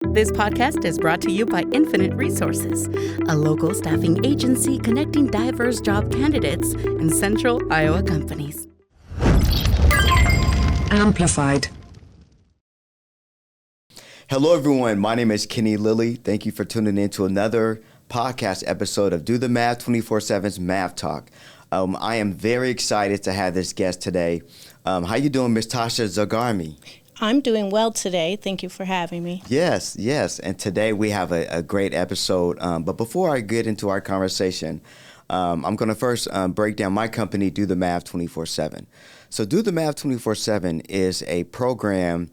This podcast is brought to you by Infinite Resources, a local staffing agency connecting diverse job candidates in central Iowa companies. Amplified. Hello, everyone. My name is Kenny Lilly. Thank you for tuning in to another podcast episode of Do the Math 24/7's Math Talk. I am very excited to have this guest today. How you doing, Ms. Tasha Zagarmi? I'm doing well today. Thank you for having me. Yes. And today we have a great episode. But before I get into our conversation, I'm going to first break down my company, Do the Math 24/7. So Do the Math 24/7 is a program.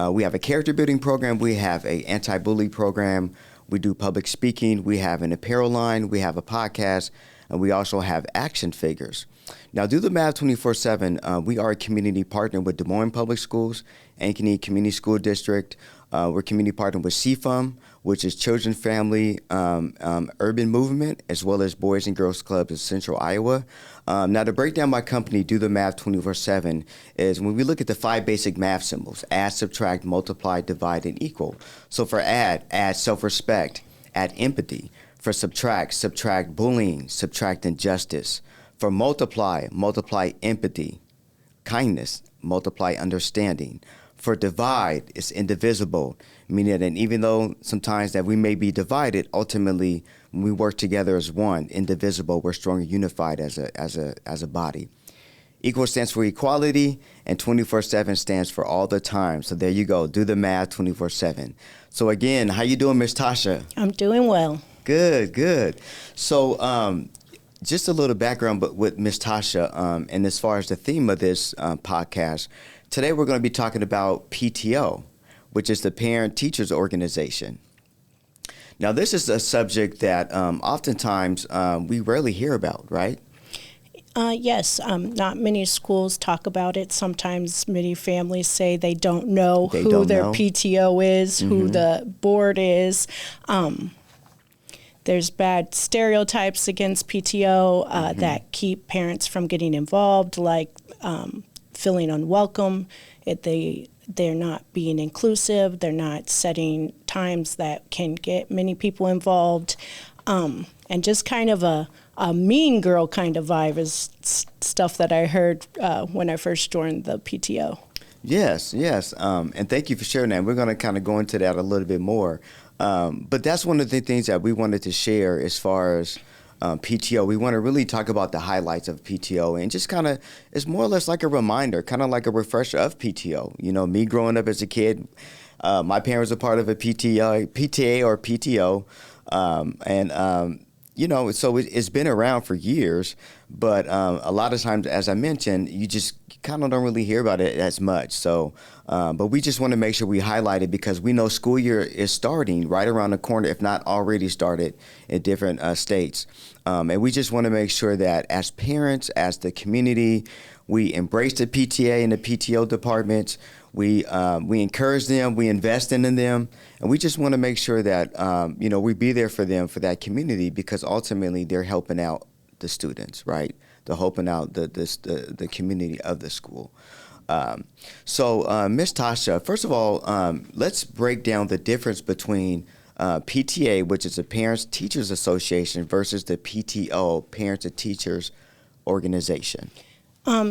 We have a character building program. We have an anti-bully program. We do public speaking. We have an apparel line. We have a podcast. And we also have action figures. Now, Do the Math 24/7, we are a community partner with Des Moines Public Schools, Ankeny Community School District. We're community partner with CFUM, which is Children, Family, Urban Movement, as well as Boys and Girls Clubs in Central Iowa. Now, to break down my company, Do the Math 24/7, is when we look at the 5 basic math symbols: add, subtract, multiply, divide, and equal. So for add self-respect, add empathy. For subtract bullying, subtract injustice. For multiply empathy, kindness, multiply understanding. For divide, it's indivisible, meaning that even though sometimes that we may be divided, ultimately when we work together as one, indivisible, we're stronger unified as a body. Equal stands for equality, and 24/7 stands for all the time. So there you go, Do the Math 24/7. So again, how you doing, Ms. Tasha? I'm doing well. Good. So just a little background but with Ms. Tasha, and as far as the theme of this podcast, today we're going to be talking about PTO, which is the Parent Teachers Organization. Now, this is a subject that oftentimes we rarely hear about, right? Yes, not many schools talk about it. Sometimes many families say they don't know who their PTO is, who the board is. There's bad stereotypes against PTO that keep parents from getting involved, like feeling unwelcome. They're not being inclusive. They're not setting times that can get many people involved. And just kind of a mean girl kind of vibe is stuff that I heard when I first joined the PTO. Yes. And thank you for sharing that. We're going to kind of go into that a little bit more. But that's one of the things that we wanted to share as far as PTO. We want to really talk about the highlights of PTO and just kind of, it's more or less like a reminder, kind of like a refresher of PTO. You know, me growing up as a kid, my parents were part of a PTA or PTO. You know, so it's been around for years, but a lot of times, as I mentioned, you just kind of don't really hear about it as much. So, but we just want to make sure we highlight it because we know school year is starting right around the corner, if not already started in different states. And we just want to make sure that as parents, as the community, we embrace the PTA and the PTO departments. We encourage them, we invest in them, and we just want to make sure that we be there for them, for that community, because ultimately they're helping out the students, right? They're helping out the community of the school. So, Ms. Tasha, first of all, let's break down the difference between PTA, which is the Parents Teachers Association, versus the PTO, Parents and Teachers Organization.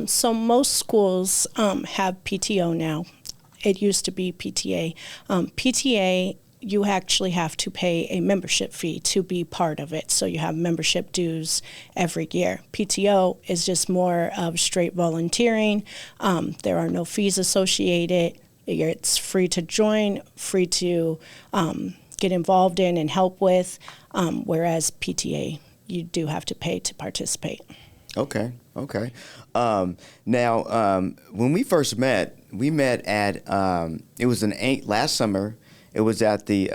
So most schools have PTO now. It used to be PTA. PTA, you actually have to pay a membership fee to be part of it. So you have membership dues every year. PTO is just more of straight volunteering. There are no fees associated. It's free to join, free to get involved in and help with, whereas PTA, you do have to pay to participate. Okay. Now, when we first met, we met at, it was last summer, it was at the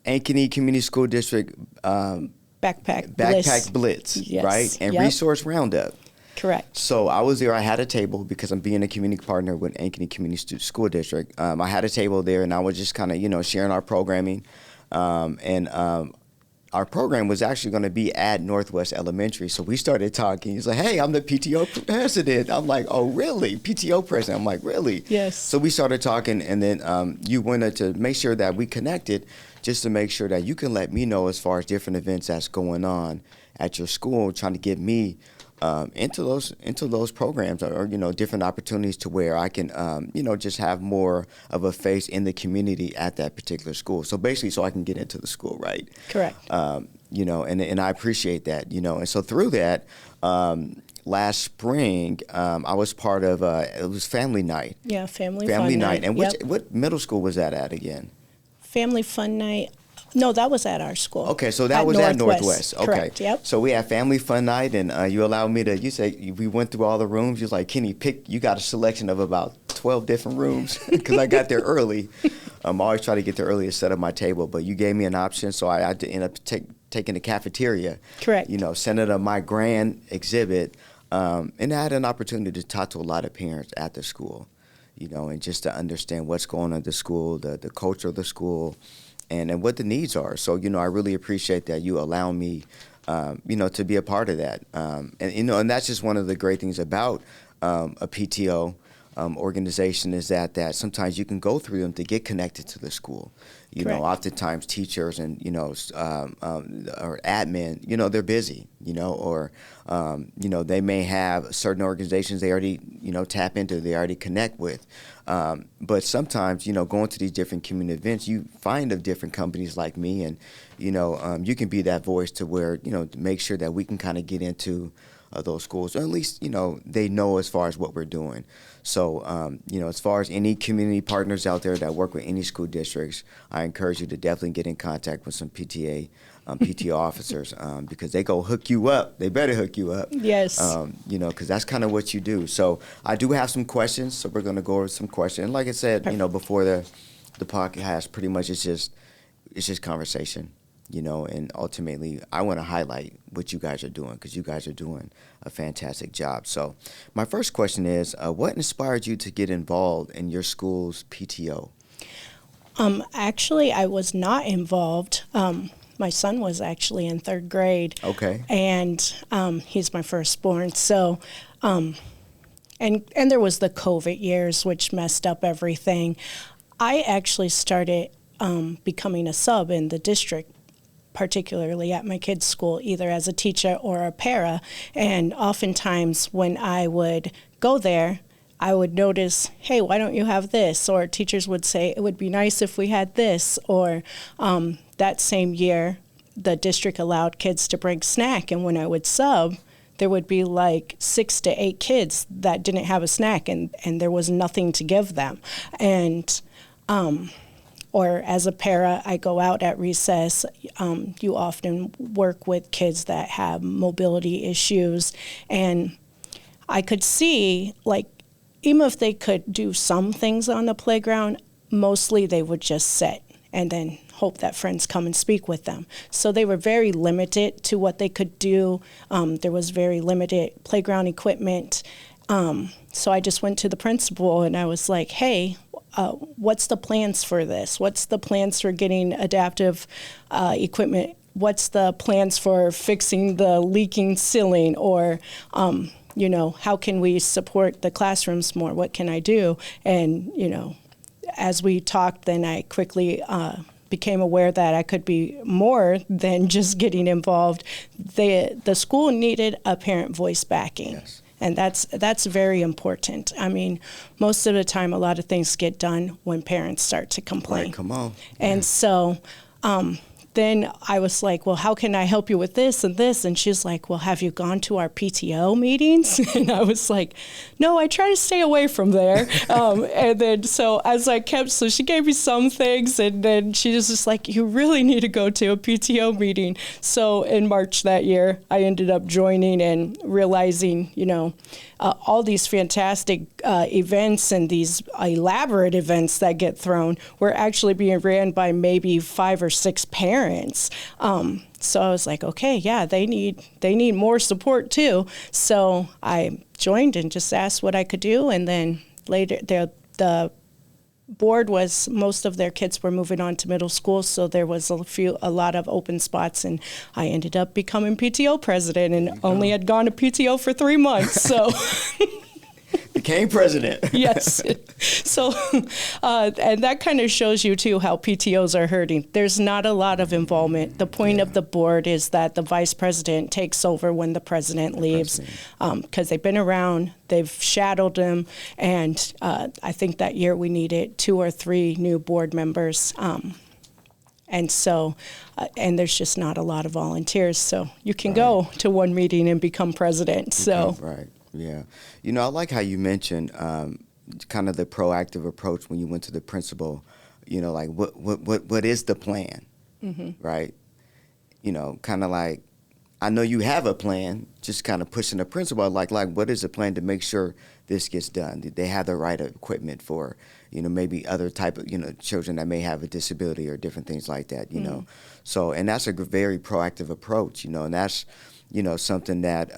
Ankeny Community School District Backpack Blitz, yes. Right? And Yep. Resource Roundup. Correct. So I was there. I had a table because I'm being a community partner with Ankeny Community School District. I had a table there, and I was just kind of, sharing our programming. And our program was actually going to be at Northwest Elementary. So we started talking. He's like, hey, I'm the PTO president. I'm like, oh, really? PTO president? I'm like, really? Yes. So we started talking, and then you wanted to make sure that we connected, just to make sure that you can let me know as far as different events that's going on at your school, trying to get me into those programs, or different opportunities to where I can just have more of a face in the community at that particular school. So basically, so I can get into the school, right? Correct. And I appreciate that, and so through that. Last spring, I was part of it was Family Night. Yeah, Family Fun Night. And Yep. what middle school was that at again? Family Fun Night. No, that was at our school. Okay, so that was at Northwest. Okay. Correct, yep. So we had Family Fun Night, and you allowed me to, you say, we went through all the rooms. You was like, Kenny, you got a selection of about 12 different rooms, because I got there early. I always try to get there early to set up my table, but you gave me an option, so I had to end up taking the cafeteria. Correct. Senator, my grand exhibit, and I had an opportunity to talk to a lot of parents at the school, and just to understand what's going on at the school, the culture of the school, and what the needs are. So, I really appreciate that you allow me, to be a part of that. And that's just one of the great things about a PTO organization, is that sometimes you can go through them to get connected to the school. Oftentimes teachers and, or admin, they're busy, or, they may have certain organizations they already, tap into, they already connect with. But sometimes, going to these different community events, you find of different companies like me, and, you can be that voice to where, to make sure that we can kind of get into those schools, or at least, they know as far as what we're doing. So, as far as any community partners out there that work with any school districts, I encourage you to definitely get in contact with some PTO officers, because they go hook you up. They better hook you up. Yes. Because that's kind of what you do. So I do have some questions, so we're going to go over some questions. And like I said, before the podcast, pretty much it's just conversation. And ultimately, I want to highlight what you guys are doing, because you guys are doing a fantastic job. So my first question is, what inspired you to get involved in your school's PTO? Actually, I was not involved. My son was actually in 3rd grade. Okay. And he's my firstborn. So, and there was the COVID years, which messed up everything. I actually started becoming a sub in the district, particularly at my kids' school, either as a teacher or a para. And oftentimes when I would go there, I would notice, hey, why don't you have this? Or teachers would say, it would be nice if we had this. Or that same year, the district allowed kids to bring snack. And when I would sub, there would be like 6 to 8 kids that didn't have a snack, and there was nothing to give them. And or as a para, I go out at recess. You often work with kids that have mobility issues. And I could see, like, even if they could do some things on the playground, mostly they would just sit and then hope that friends come and speak with them. So they were very limited to what they could do. There was very limited playground equipment. So I just went to the principal and I was like, hey, what's the plans for this? What's the plans for getting adaptive equipment? What's the plans for fixing the leaking ceiling? Or, how can we support the classrooms more? What can I do? And, as we talked, then I quickly became aware that I could be more than just getting involved. The school needed a parent voice backing. Yes. And that's very important. I mean, most of the time, a lot of things get done when parents start to complain. Right, come on. And so then I was like, well, how can I help you with this and this? And she's like, well, have you gone to our PTO meetings? And I was like, no, I try to stay away from there. And then so she gave me some things, and then she was just like, you really need to go to a PTO meeting. So in March that year, I ended up joining and realizing, all these fantastic events and these elaborate events that get thrown were actually being ran by maybe 5 or 6 parents. So I was like, okay, yeah, they need more support too. So I joined and just asked what I could do, and then later the board was, most of their kids were moving on to middle school, so there was a lot of open spots, and I ended up becoming PTO president, and only had gone to PTO for 3 months, so. Became president. Yes. So, and that kind of shows you, too, how PTOs are hurting. There's not a lot of involvement. The point of the board is that the vice president takes over when the president leaves, because they've been around, they've shadowed him, and I think that year we needed 2 or 3 new board members. And so, and there's just not a lot of volunteers, so you can go to one meeting and become president. So. Right. Yeah. You know, I like how you mentioned kind of the proactive approach when you went to the principal, you know, like what is the plan, right? You know, kind of like, I know you have a plan, just kind of pushing the principal, like what is the plan to make sure this gets done? Did they have the right equipment for, you know, maybe other type of, you know, children that may have a disability or different things like that, you know? So, and that's a very proactive approach, you know, and that's, you know, something that,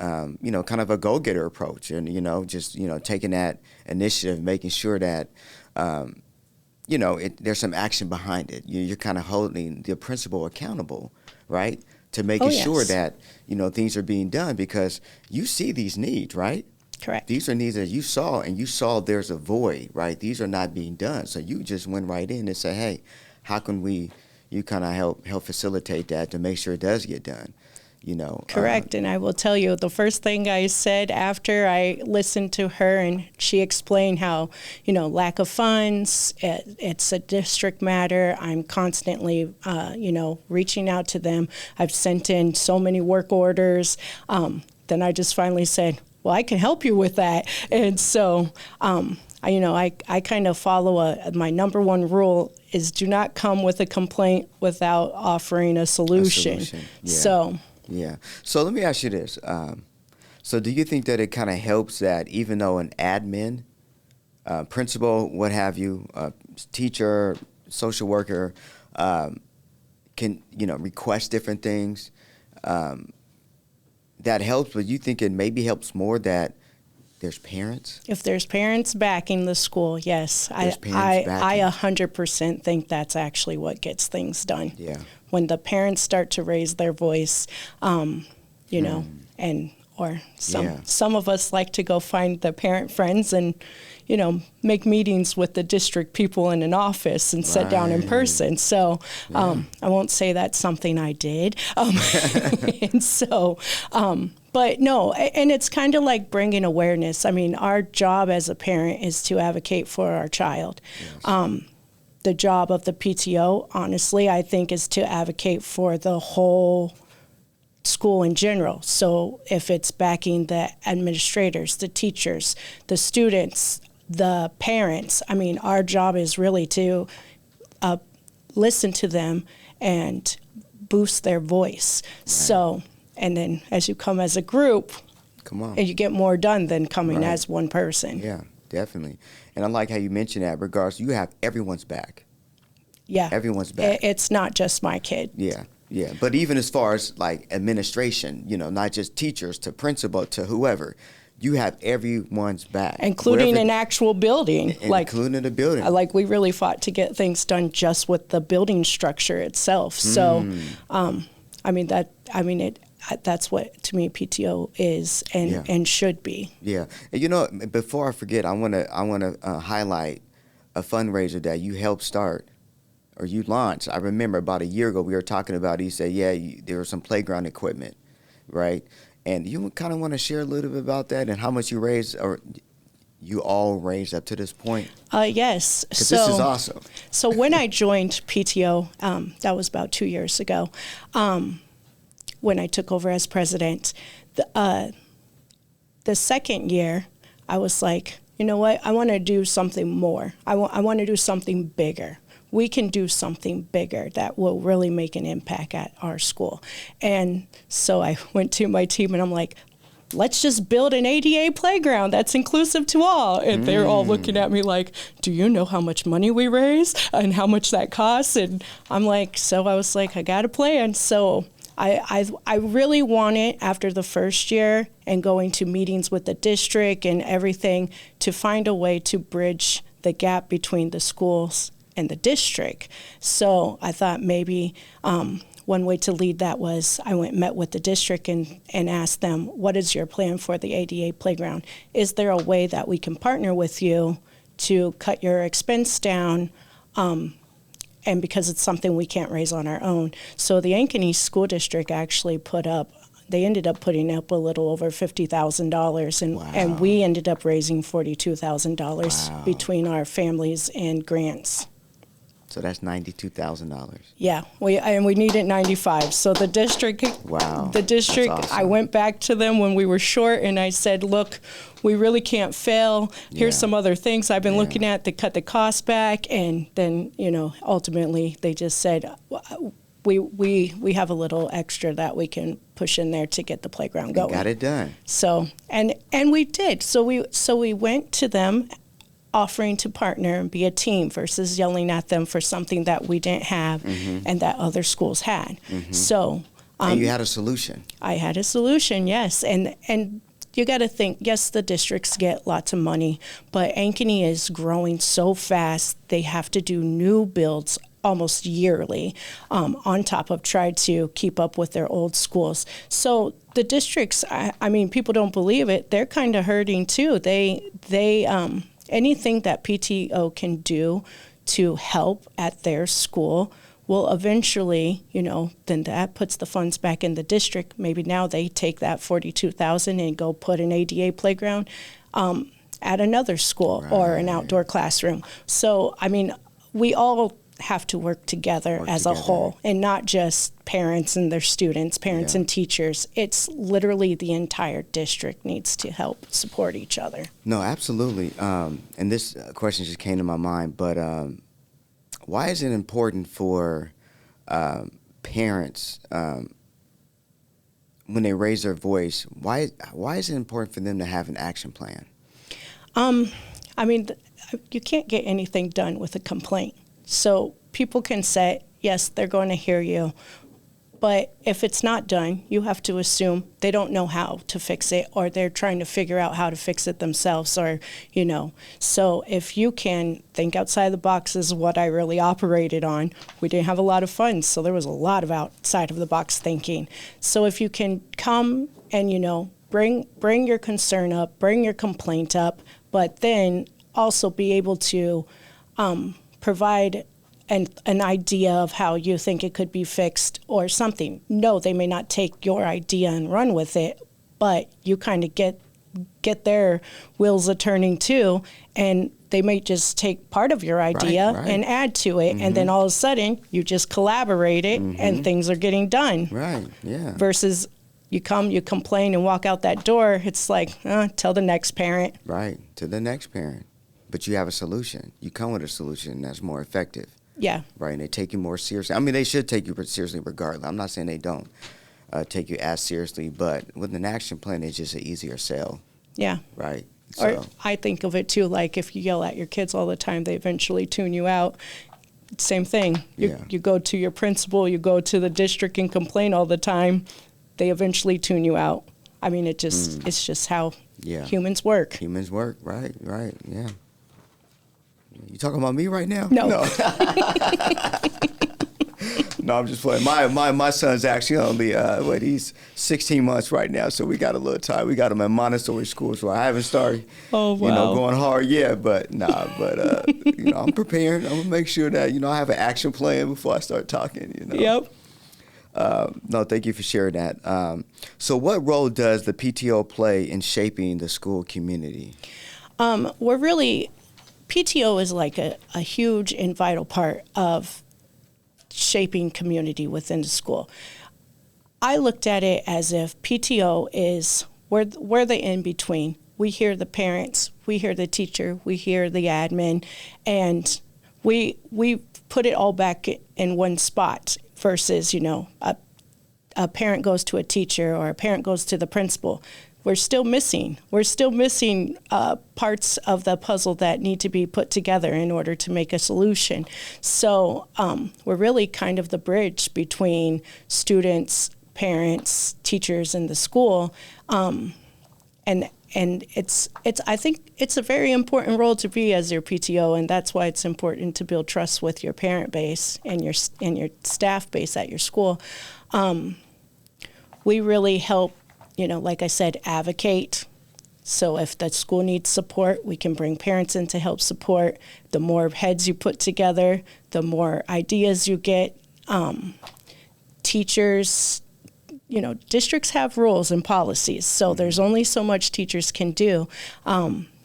you know, kind of a go-getter approach, and, you know, just, you know, taking that initiative, making sure that, you know, there's some action behind it. You're kind of holding the principal accountable, right, to making sure that, you know, things are being done, because you see these needs, right? Correct. These are needs that you saw, and you saw there's a void, right? These are not being done. So you just went right in and said, hey, how can you kind of help facilitate that to make sure it does get done? You know, correct. And I will tell you, the first thing I said after I listened to her and she explained how, you know, lack of funds, it's a district matter. I'm constantly, you know, reaching out to them. I've sent in so many work orders. Then I just finally said, well, I can help you with that. And so, you know, I kind of follow my number one rule is do not come with a complaint without offering a solution. Yeah. So. Yeah. So let me ask you this. So do you think that it kind of helps that even though an admin, principal, what have you, teacher, social worker, can, you know, request different things, that helps, but you think it maybe helps more that there's parents? If there's parents backing the school, yes. I 100% think that's actually what gets things done. Yeah. When the parents start to raise their voice, you know, and or some of us like to go find the parent friends and, you know, make meetings with the district people in an office and sit down in person. So I won't say that's something I did. And so, but no, and it's kind of like bringing awareness. I mean, our job as a parent is to advocate for our child. Yes. The job of the PTO, honestly, I think is to advocate for the whole school in general. So if it's backing the administrators, the teachers, the students, the parents, I mean, our job is really to listen to them and boost their voice. Right. So, and then as you come as a group, and you get more done than coming as one person. Yeah, definitely. And I like how you mentioned that, regardless, you have everyone's back. Yeah. Everyone's back. It's not just my kid. Yeah. Yeah, but even as far as like administration, you know, not just teachers to principal to whoever, you have everyone's back. Including an actual building. Including the building. Like we really fought to get things done just with the building structure itself. So, that's what, to me, PTO is and should be. Yeah. And, you know, before I forget, I want to highlight a fundraiser that you helped start. Or you launched. I remember about a year ago we were talking about it. You said, there was some playground equipment, right? And you kind of want to share a little bit about that and how much you raised, or you all raised up to this point? Yes. Because this is awesome. So when I joined PTO, that was about 2 years ago, when I took over as president, the second year, I was like, you know what? I want to do something more. I want to do something bigger. We can do something bigger that will really make an impact at our school. And so I went to my team and I'm like, let's just build an ADA playground that's inclusive to all. And they're all looking at me like, do you know how much money we raise and how much that costs? And I'm like, so I was like, I got a plan. So I really wanted, after the first year and going to meetings with the district and everything, to find a way to bridge the gap between the schools and the district. So I thought maybe one way to lead that was I went and met with the district and asked them, what is your plan for the ADA playground? Is there a way that we can partner with you to cut your expense down? And because it's something we can't raise on our own. So the Ankeny School District actually they ended up putting up a little over $50,000, and we ended up raising $42,000 between our families and grants. So that's $92,000. Yeah, we needed 95. So the district, That's awesome. I went back to them when we were short, and I said, look, we really can't fail. Here's some other things I've been looking at to cut the cost back, and then ultimately they just said, we have a little extra that we can push in there to get the playground going. Got it done. So and we did. So we went to them, offering to partner and be a team versus yelling at them for something that we didn't have and that other schools had. So and you had a solution. I had a solution, yes. And you got to think, yes, the districts get lots of money, but Ankeny is growing so fast, they have to do new builds almost yearly, on top of try to keep up with their old schools. So the districts, I mean, people don't believe it, they're kind of hurting too. They anything that PTO can do to help at their school will eventually, then that puts the funds back in the district. Maybe now they take that $42,000 and go put an ADA playground at another school or an outdoor classroom. So, I mean, we all have to work together as a whole, and not just parents and their students, parents and teachers. It's literally the entire district needs to help support each other. No, absolutely. And this question just came to my mind, but why is it important for parents, when they raise their voice, why is it important for them to have an action plan? I mean, you can't get anything done with a complaint. So people can say, yes, they're going to hear you. But if it's not done, you have to assume they don't know how to fix it, or they're trying to figure out how to fix it themselves, or, So if you can think outside the box is what I really operated on. We didn't have a lot of funds, so there was a lot of outside of the box thinking. So if you can come and, bring your concern up, bring your complaint up, but then also be able to provide an idea of how you think it could be fixed or something. No, they may not take your idea and run with it, but you kind of get their wheels a-turning too, and they may just take part of your idea and add to it, and then all of a sudden you just collaborate it and things are getting done. Right, yeah. Versus you come, you complain, and walk out that door, it's like, tell the next parent. Right, to the next parent. But you have a solution. You come with a solution that's more effective. Yeah. Right, and they take you more seriously. I mean, they should take you seriously regardless. I'm not saying they don't take you as seriously, but with an action plan, it's just an easier sell. Yeah. Right. Or I think of it too, like if you yell at your kids all the time, they eventually tune you out. Same thing. You go to your principal, you go to the district and complain all the time, they eventually tune you out. I mean, it's just how humans work. Humans work, right, yeah. You talking about me right now? No. No, I'm just playing. My son's actually only, he's 16 months right now, so we got a little time. We got him at Montessori school, so I haven't started, going hard yet, but I'm preparing. I'm going to make sure that, I have an action plan before I start talking, Yep. No, thank you for sharing that. So what role does the PTO play in shaping the school community? PTO is like a huge and vital part of shaping community within the school. I looked at it as if PTO is we're the in-between. We hear the parents, we hear the teacher, we hear the admin, and we put it all back in one spot versus, a parent goes to a teacher or a parent goes to the principal. We're still missing parts of the puzzle that need to be put together in order to make a solution. So we're really kind of the bridge between students, parents, teachers, and the school. And and it's I think it's a very important role to be as your PTO, and that's why it's important to build trust with your parent base and your staff base at your school. We really help, like I said, advocate. So if the school needs support, we can bring parents in to help support. The more heads you put together, the more ideas you get. Teachers, districts have rules and policies, so there's only so much teachers can do.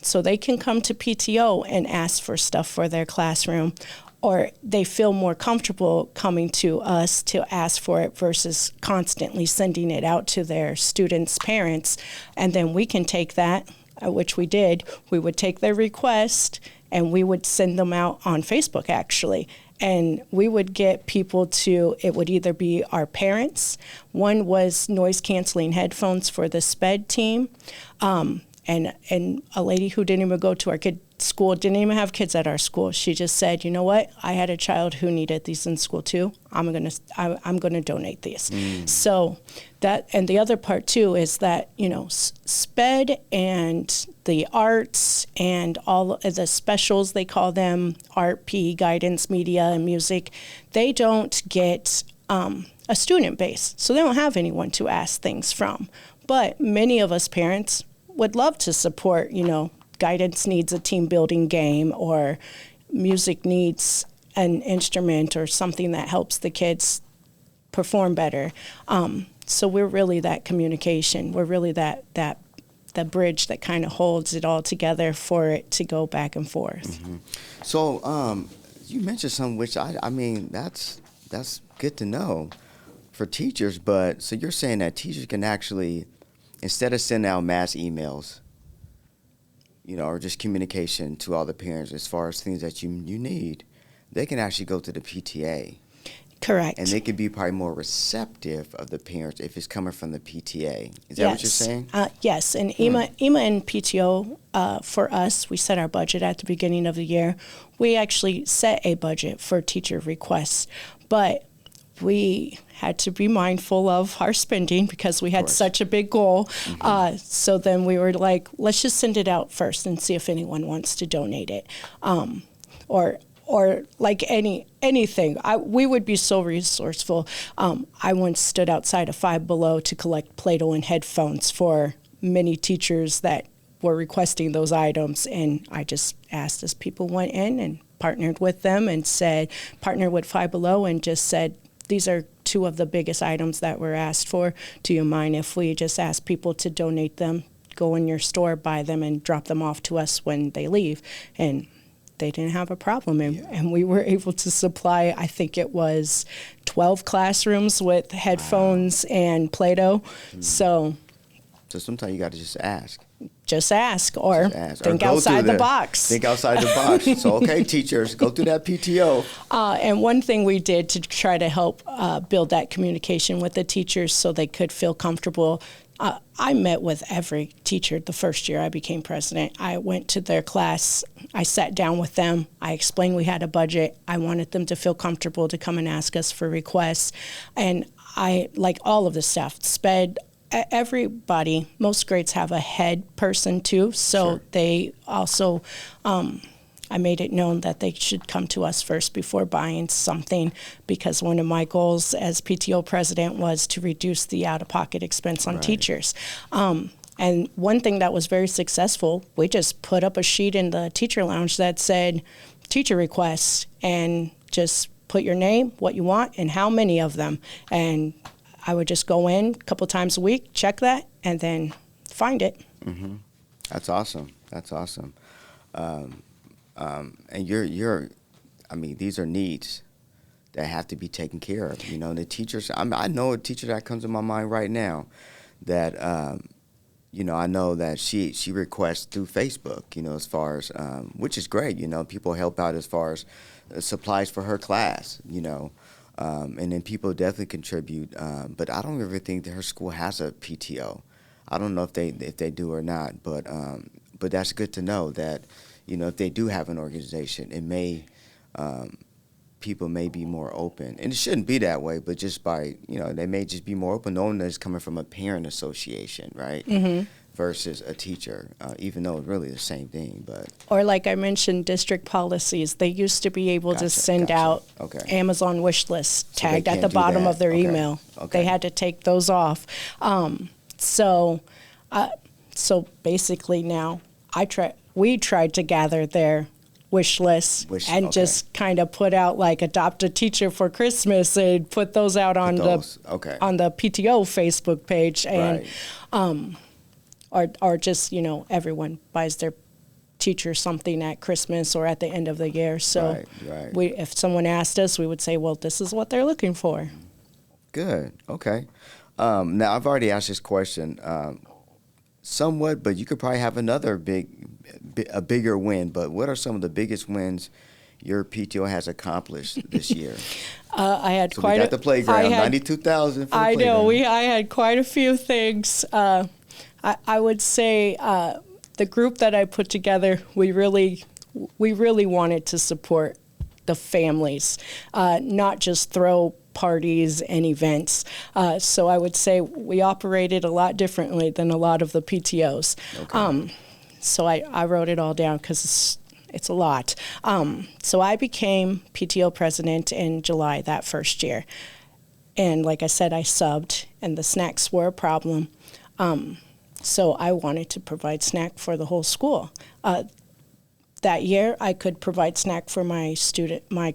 So they can come to PTO and ask for stuff for their classroom, or they feel more comfortable coming to us to ask for it versus constantly sending it out to their students' parents. And then we can take that, which we did. We would take their request and we would send them out on Facebook, actually. And we would get people it would either be our parents. One was noise canceling headphones for the SPED team. And a lady who didn't even go to our kid school, didn't even have kids at our school. She just said, you know what? I had a child who needed these in school too. I'm gonna donate these. So that, and the other part too is that, SPED and the arts and all of the specials, they call them art, PE, guidance, media, and music, they don't get a student base. So they don't have anyone to ask things from. But many of us parents would love to support, guidance needs a team building game, or music needs an instrument or something that helps the kids perform better. So we're really that communication. We're really that the bridge that kind of holds it all together for it to go back and forth. Mm-hmm. So you mentioned something which I mean that's good to know for teachers. But so you're saying that teachers can actually, instead of sending out mass emails, or just communication to all the parents as far as things that you need, they can actually go to the PTA. Correct. And they can be probably more receptive of the parents if it's coming from the PTA. Is that what you're saying? Yes. And EMA and PTO, for us, we set our budget at the beginning of the year. We actually set a budget for teacher requests, but we had to be mindful of our spending because we had such a big goal. So then we were like, let's just send it out first and see if anyone wants to donate it. Or like anything. We would be so resourceful. I once stood outside of Five Below to collect Play-Doh and headphones for many teachers that were requesting those items. And I just asked as people went in and partnered with them and partnered with Five Below and just said, these are two of the biggest items that were asked for. Do you mind if we just ask people to donate them, go in your store, buy them, and drop them off to us when they leave? And they didn't have a problem. And we were able to supply, I think it was 12 classrooms with headphones and Play-Doh. So sometimes you got to just ask. Just ask, or think outside the box. Think outside the box. So, okay, teachers, go through that PTO. And one thing we did to try to help build that communication with the teachers so they could feel comfortable, I met with every teacher the first year I became president. I went to their class. I sat down with them. I explained we had a budget. I wanted them to feel comfortable to come and ask us for requests. And I, like all of the staff, SPED, everybody, most grades have a head person too, so they also, I made it known that they should come to us first before buying something, because one of my goals as PTO president was to reduce the out-of-pocket expense on teachers. And one thing that was very successful, we just put up a sheet in the teacher lounge that said teacher requests, and just put your name, what you want, and how many of them. And I would just go in a couple times a week, check that, and then find it. Mm-hmm. That's awesome. That's awesome. And I mean, these are needs that have to be taken care of. The teachers, I know a teacher that comes to my mind right now that, I know that she requests through Facebook, as far as, which is great, people help out as far as supplies for her class, and then people definitely contribute. But I don't ever think that her school has a PTO. I don't know if they do or not, but that's good to know that, if they do have an organization, it may, people may be more open. And it shouldn't be that way, but just by, they may just be more open, knowing that it's coming from a parent association, right? Mm-hmm. versus a teacher, even though it's really the same thing. But Or like I mentioned, district policies. They used to be able to send out Amazon wish lists tagged at the bottom of their email. They had to take those off. So basically now we tried to gather their wish lists and just kind of put out like adopt a teacher for Christmas and put those out on the PTO Facebook page, and or just everyone buys their teacher something at Christmas or at the end of the year. So if someone asked us, we would say, well, this is what they're looking for. Good. Okay. Now I've already asked this question somewhat, but you could probably have another bigger win. But what are some of the biggest wins your PTO has accomplished this year? I had we got the playground, 92,000 for the playground. I know. I had quite a few things. I would say the group that I put together, we really wanted to support the families, not just throw parties and events. So I would say we operated a lot differently than a lot of the PTOs. So I wrote it all down because it's a lot. So I became PTO President in July that first year. And like I said, I subbed, and the snacks were a problem. So I wanted to provide snack for the whole school. That year, I could provide snack for my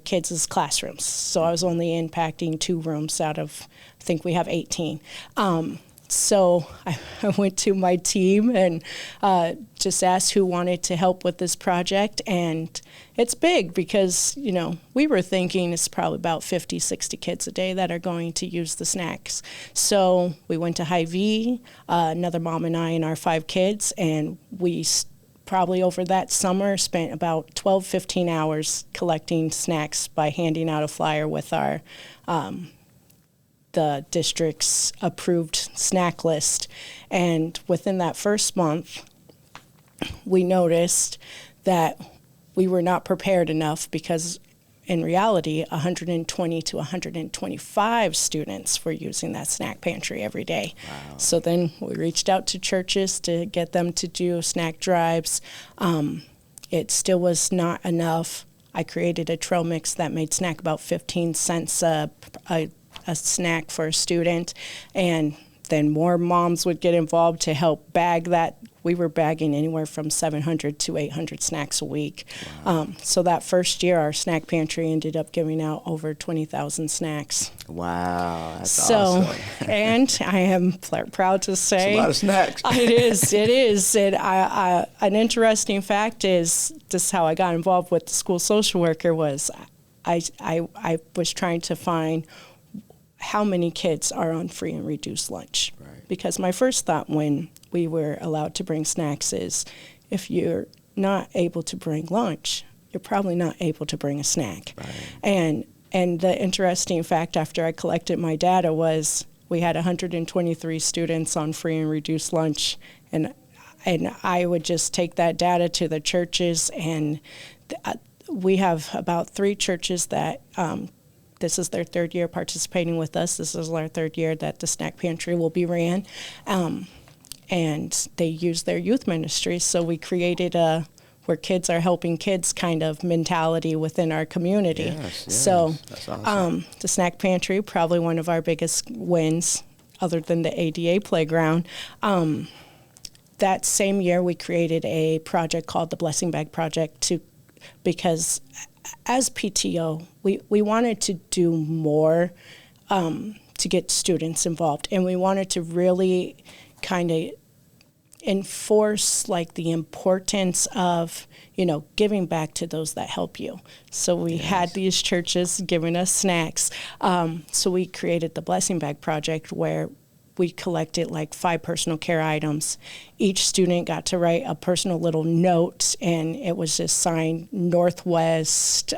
kids' classrooms. So I was only impacting 2 rooms out of, I think we have 18. So I went to my team and just asked who wanted to help with this project. And it's big because, we were thinking it's probably about 50, 60 kids a day that are going to use the snacks. So we went to Hy-Vee, another mom and I and our 5 kids, and we probably over that summer spent about 12, 15 hours collecting snacks by handing out a flyer with our the district's approved snack list. And within that first month, we noticed that we were not prepared enough because in reality, 120 to 125 students were using that snack pantry every day. Wow. So then we reached out to churches to get them to do snack drives. It still was not enough. I created a trail mix that made snack about 15 cents a snack for a student, and then more moms would get involved to help bag that. We were bagging anywhere from 700 to 800 snacks a week. Wow. So that first year, our snack pantry ended up giving out over 20,000 snacks. Wow, that's awesome. And I am proud to say, it's a lot of snacks. It is. And an interesting fact is, just how I got involved with the school social worker was, I was trying to find how many kids are on free and reduced lunch. Right. Because my first thought when we were allowed to bring snacks is, if you're not able to bring lunch, you're probably not able to bring a snack. Right. And the interesting fact after I collected my data was we had 123 students on free and reduced lunch, and I would just take that data to the churches, and we have about 3 churches that this is their 3rd year participating with us. This is our 3rd year that the snack pantry will be ran. And they use their youth ministry. So we created where kids are helping kids kind of mentality within our community. Yes, so that's awesome. The snack pantry, probably one of our biggest wins other than the ADA playground. That same year we created a project called the Blessing Bag Project because as PTO, we wanted to do more to get students involved, and we wanted to really kind of enforce like the importance of giving back to those that help you. So we had these churches giving us snacks. So we created the Blessing Bag Project, where we collected like 5 personal care items. Each student got to write a personal little note, and it was just signed Northwest,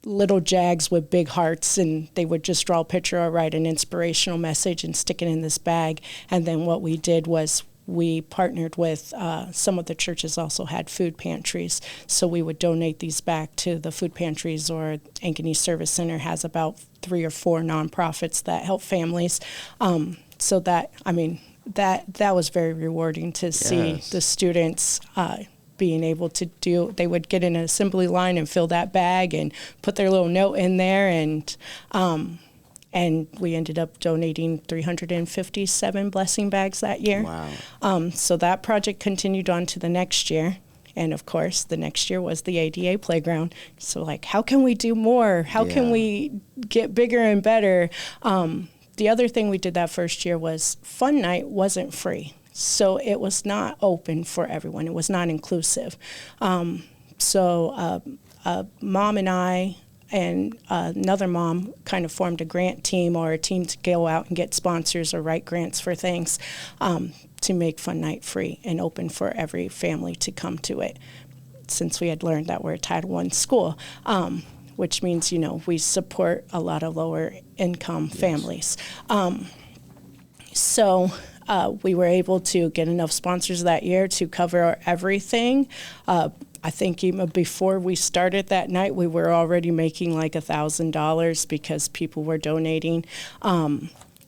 little jags with big hearts, and they would just draw a picture or write an inspirational message and stick it in this bag. And then what we did was we partnered with some of the churches also had food pantries, so we would donate these back to the food pantries, or Ankeny Service Center has about 3 or 4 nonprofits that help families. So that, that was very rewarding to see Yes. the students being able to do. They would get in an assembly line and fill that bag and put their little note in there, and we ended up donating 357 blessing bags that year. Wow. So that project continued on to the next year. And of course, the next year was the ADA playground. So like, how can we do more? How can we get bigger and better? The other thing we did that first year was Fun Night wasn't free. So it was not open for everyone. It was not inclusive. So mom and I and another mom kind of formed a grant team or a team to go out and get sponsors or write grants for things to make Fun Night free and open for every family to come to it, since we had learned that we're a Title I school, which means, we support a lot of lower income families. So we were able to get enough sponsors that year to cover everything. I think even before we started that night, we were already making like $1,000 because people were donating.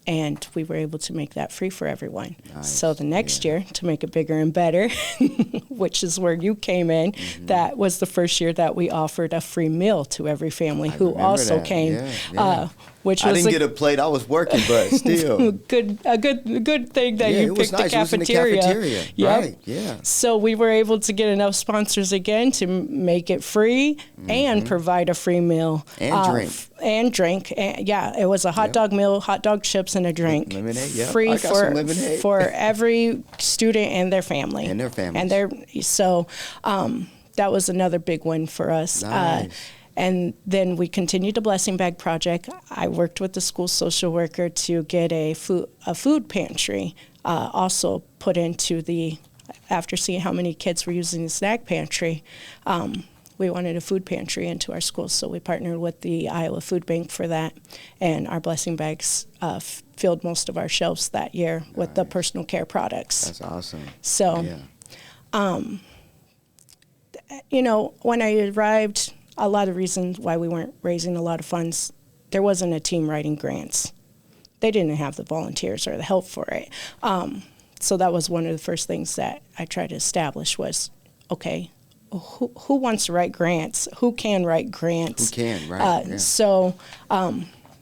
And we were able to make that free for everyone. Nice. So the next year, to make it bigger and better, which is where you came in, that was the first year that we offered a free meal to every family who also that. came. Yeah. Which I was didn't get a plate. I was working, but still. a good thing that you picked the nice. cafeteria. It was in the cafeteria. Yep. Right, yeah. So we were able to get enough sponsors again to make it free and provide a free meal. And drink. It was a hot dog meal, hot dog chips, and a drink. Lemonade, yeah. Free I got some lemonade. for every student and their family. And their families. So that was another big win for us. Nice. And then we continued the Blessing Bag Project. I worked with the school social worker to get a food pantry also put into after seeing how many kids were using the snack pantry, we wanted a food pantry into our schools. So we partnered with the Iowa Food Bank for that. And our Blessing Bags filled most of our shelves that year with the personal care products. That's awesome. So, when I arrived, a lot of reasons why we weren't raising a lot of funds, there wasn't a team writing grants. They didn't have the volunteers or the help for it. So that was one of the first things that I tried to establish was, okay, who wants to write grants? Who can write grants? Who can, right? So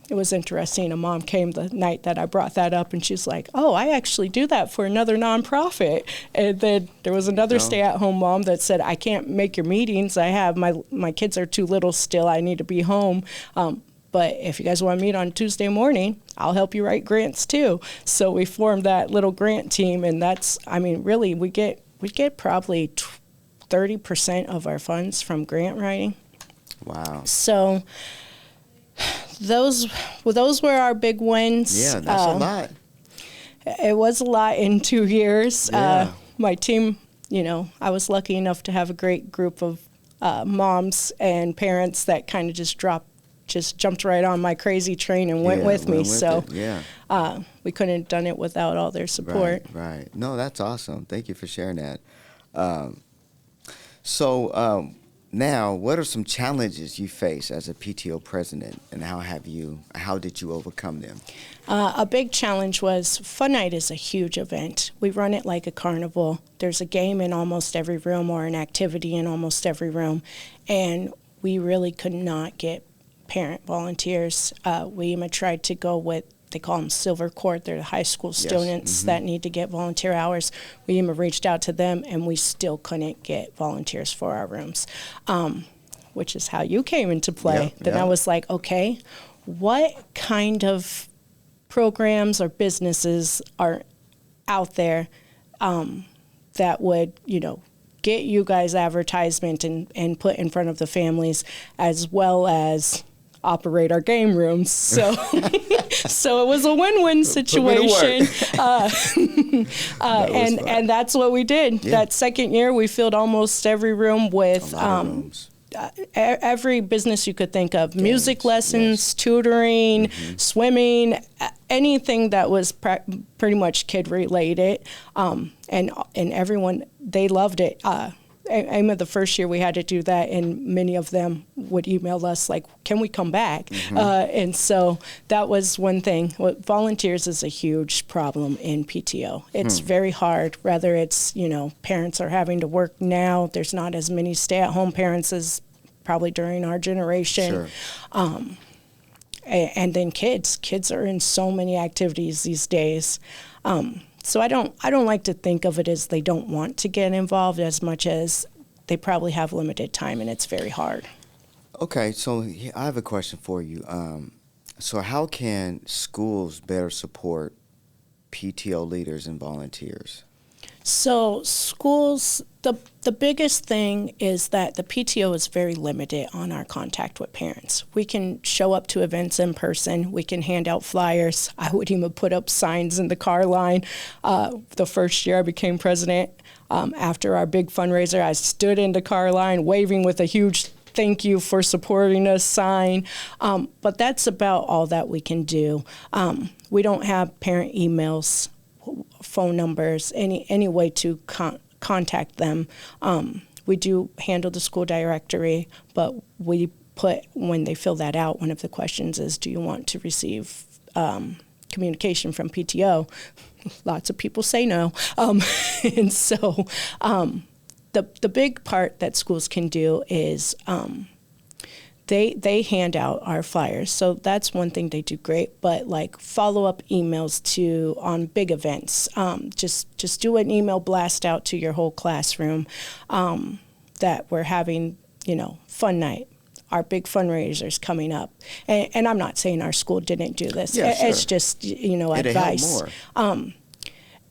it was interesting. A mom came the night that I brought that up, and she's like, oh, I actually do that for another nonprofit. And then there was another stay-at-home mom that said, I can't make your meetings. I have my kids are too little still. I need to be home. But if you guys want to meet on Tuesday morning, I'll help you write grants too. So we formed that little grant team, and really we get probably 30% of our funds from grant writing. Wow. So those were our big wins. Yeah, that's a lot. It was a lot in 2 years. Yeah. My team, I was lucky enough to have a great group of moms and parents that kind of just jumped right on my crazy train and went with me. We couldn't have done it without all their support. Right. No, that's awesome. Thank you for sharing that. So now, what are some challenges you face as a PTO president, and how did you overcome them? A big challenge was Fun Night is a huge event. We run it like a carnival. There's a game in almost every room or an activity in almost every room, and we really could not get parent volunteers. We even tried to go with, they call them Silver Court. They're the high school students that need to get volunteer hours. We even reached out to them, and we still couldn't get volunteers for our rooms, which is how you came into play. I was like, okay, what kind of programs or businesses are out there that would, get you guys advertisement and put in front of the families, as well as operate our game rooms. So so it was a win-win situation. And that's what we did. Yeah. That second year, we filled almost every room with every business you could think of. Games, music lessons, tutoring, swimming, anything that was pretty much kid related. And everyone, they loved it. aim of the first year we had to do that, and many of them would email us like, can we come back? And so that was one thing. Volunteers is a huge problem in PTO. It's very hard, whether it's, parents are having to work now. There's not as many stay-at-home parents as probably during our generation. Sure. And then kids are in so many activities these days. So I don't like to think of it as they don't want to get involved as much as they probably have limited time and it's very hard. Okay, so I have a question for you. So how can schools better support PTO leaders and volunteers? So schools, the biggest thing is that the PTO is very limited on our contact with parents. We can show up to events in person. We can hand out flyers. I would even put up signs in the car line. The first year I became president, after our big fundraiser, I stood in the car line waving with a huge thank you for supporting us sign. But that's about all that we can do. We don't have parent emails, phone numbers, any way to contact them. We do handle the school directory, but we put, when they fill that out, one of the questions is, do you want to receive communication from PTO? Lots of people say no. And so the big part that schools can do is they hand out our flyers. So that's one thing they do great, but like follow-up emails on big events. Just do an email blast out to your whole classroom that we're having, fun night. Our big fundraisers coming up. And I'm not saying our school didn't do this. Yeah, sure. It's just, It'd advice. help more.